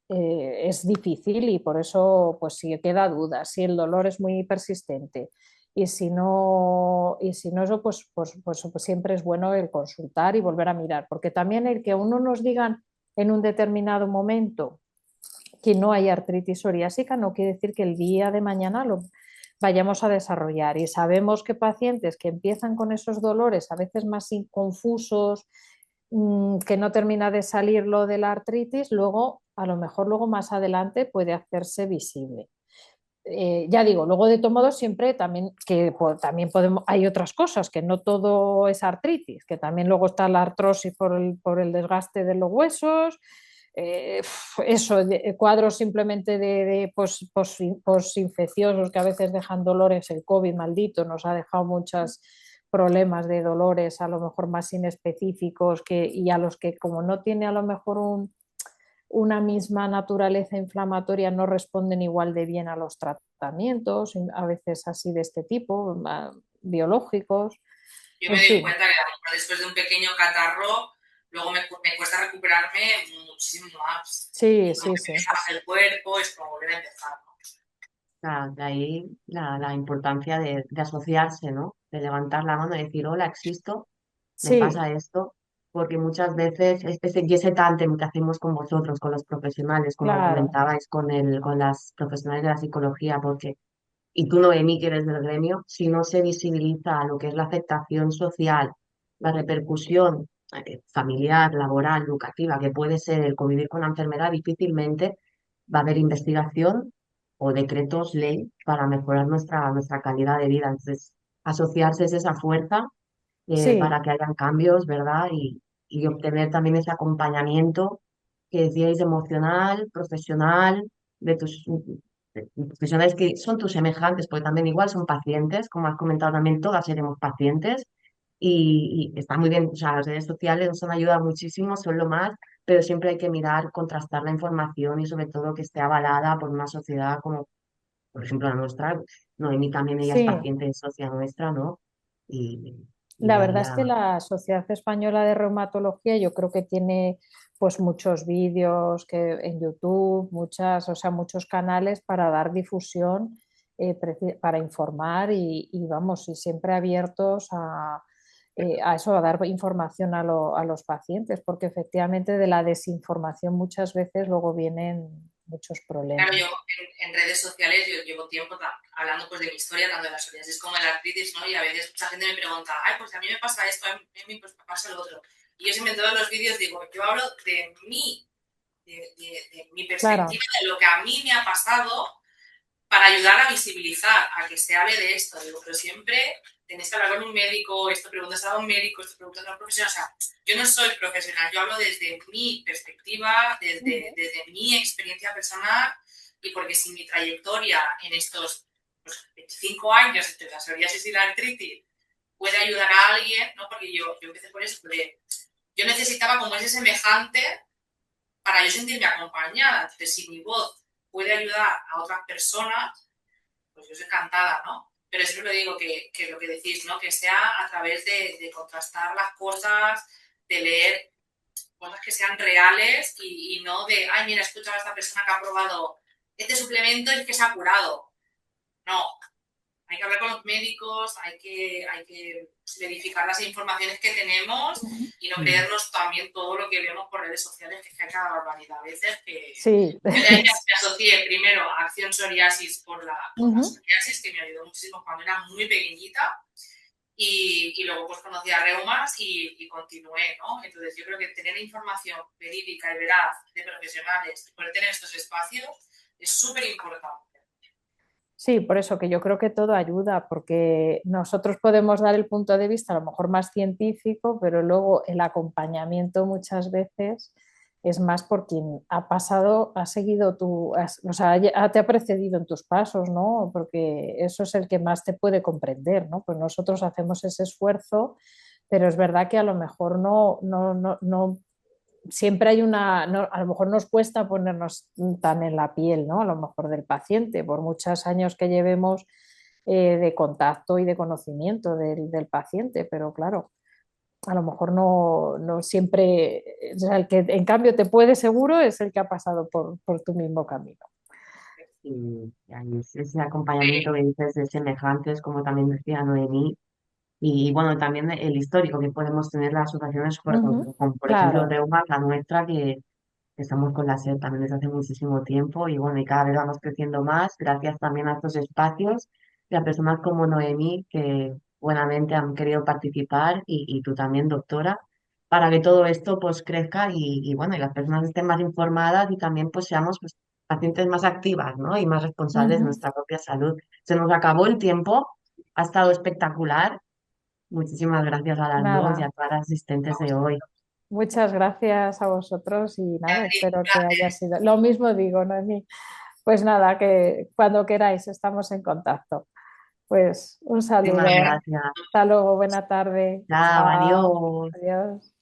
es difícil y por eso pues si queda duda, si el dolor es muy persistente y si no eso pues siempre es bueno el consultar y volver a mirar, porque también el que uno nos digan en un determinado momento que no hay artritis psoriásica no quiere decir que el día de mañana lo vayamos a desarrollar. Y sabemos que pacientes que empiezan con esos dolores a veces más confusos, que no termina de salir lo de la artritis, luego a lo mejor luego más adelante puede hacerse visible. Ya digo, luego de todo modo siempre también también podemos, hay otras cosas, que no todo es artritis, que también luego está la artrosis por el desgaste de los huesos, eso, cuadros simplemente de posinfecciosos que a veces dejan dolores, el COVID maldito nos ha dejado muchos problemas de dolores a lo mejor más inespecíficos y a los que como no tiene a lo mejor una misma naturaleza inflamatoria no responden igual de bien a los tratamientos, a veces así de este tipo, biológicos, Yo me en doy fin. cuenta que a lo mejor después de un pequeño catarro, luego me cuesta recuperarme muchísimo más. Sí, Y como sí, que me sí. deshace el cuerpo, es como volver a empezar, ¿no? De ahí la importancia de asociarse, ¿no? De levantar la mano y decir, hola, existo, me Sí, pasa esto, porque muchas veces y ese tándem que hacemos con vosotros, con los profesionales, como claro, comentabais, con las profesionales de la psicología, porque, y tú, Noemí, que eres del gremio, si no se visibiliza lo que es la afectación social, la repercusión familiar, laboral, educativa, que puede ser el convivir con la enfermedad, difícilmente va a haber investigación o decretos ley para mejorar nuestra calidad de vida. Entonces, asociarse es esa fuerza sí, para que hayan cambios, ¿verdad? Y obtener también ese acompañamiento que decíais emocional, profesional, de tus profesionales que son tus semejantes, porque también igual son pacientes, como has comentado también, todas seremos pacientes. Y está muy bien, o sea, las redes sociales nos han ayudado muchísimo, son lo más, pero siempre hay que mirar, contrastar la información y sobre todo que esté avalada por una sociedad como, por ejemplo, la nuestra. Noemí también, ella es sí. paciente socia nuestra, ¿no? Y, y La ahí verdad es que la... la Sociedad Española de Reumatología yo creo que tiene pues muchos vídeos que en YouTube, o sea, muchos canales para dar difusión, para informar y vamos, y siempre abiertos a eso, a dar información a los pacientes, porque efectivamente de la desinformación muchas veces luego vienen muchos Claro, problemas. yo en redes sociales yo llevo tiempo hablando pues de mi historia, tanto de la psoriasis como de la artritis, ¿no? Y a veces mucha gente me pregunta, ay, pues a mí me pasa esto, a mí pues me pasa lo otro. Y yo siempre en todos los vídeos digo, yo hablo de mi Claro, perspectiva, de lo que a mí me ha pasado, para ayudar a visibilizar, a que se hable de esto. Digo, pero siempre tenéis que hablar con un médico, esto preguntas a un médico, esto preguntas a un profesional. O sea, yo no soy profesional, yo hablo desde mi perspectiva, desde mi experiencia personal y porque si mi trayectoria en estos pues, 25 años entre la psoriasis y la artritis puede ayudar a alguien, ¿no? Porque yo empecé por eso, porque yo necesitaba como ese semejante para yo sentirme acompañada. Entonces, si mi voz puede ayudar a otras personas, pues yo soy encantada, ¿no? Pero siempre lo digo que lo que decís, ¿no? Que sea a través de contrastar las cosas, de leer cosas que sean reales y no de, ay, mira, escucha a esta persona que ha probado este suplemento y es que se ha curado. No, hay que hablar con los médicos, hay que verificar las informaciones que tenemos y no creernos también todo lo que vemos por redes sociales, que es que hay cada barbaridad a veces que... Sí. Yo de ahí me asocié primero a Acción Psoriasis por la psoriasis, que me ayudó muchísimo cuando era muy pequeñita. Y luego pues conocí a Reumas y continué, ¿no? Entonces yo creo que tener información verídica y veraz de profesionales y poder tener estos espacios es súper importante. Sí, por eso que yo creo que todo ayuda, porque nosotros podemos dar el punto de vista a lo mejor más científico, pero luego el acompañamiento muchas veces es más por quien ha pasado, ha seguido o sea, te ha precedido en tus pasos, ¿no? Porque eso es el que más te puede comprender, ¿no? Pues nosotros hacemos ese esfuerzo, pero es verdad que a lo mejor no siempre hay a lo mejor nos cuesta ponernos tan en la piel, ¿no? A lo mejor del paciente, por muchos años que llevemos de contacto y de conocimiento del paciente, pero claro, a lo mejor no siempre, o sea, el que en cambio te puede seguro es el que ha pasado por tu mismo camino. Y ahí es ese acompañamiento que dices de semejantes, como también decía Noemí, y bueno, también el histórico que podemos tener las asociaciones, como por ejemplo Claro, Reuma, la nuestra, que estamos con la SER también desde hace muchísimo tiempo y bueno, y cada vez vamos creciendo más, gracias también a estos espacios y a personas como Noemí que buenamente han querido participar y tú también, doctora, para que todo esto pues crezca y bueno, y las personas estén más informadas y también pues seamos pues, pacientes más activas, ¿no? Y más responsables de nuestra propia salud. Se nos acabó el tiempo, ha estado espectacular. Muchísimas gracias a las dos y a nada. todas las asistentes de hoy. Muchas gracias a vosotros y nada, Beatriz, espero que haya gracias. sido. Lo mismo digo, Noemí. Pues nada, que cuando queráis estamos en contacto. Pues un Muchísimas saludo. gracias. Hasta luego, buena tarde. Chao, Chao. adiós. Adiós.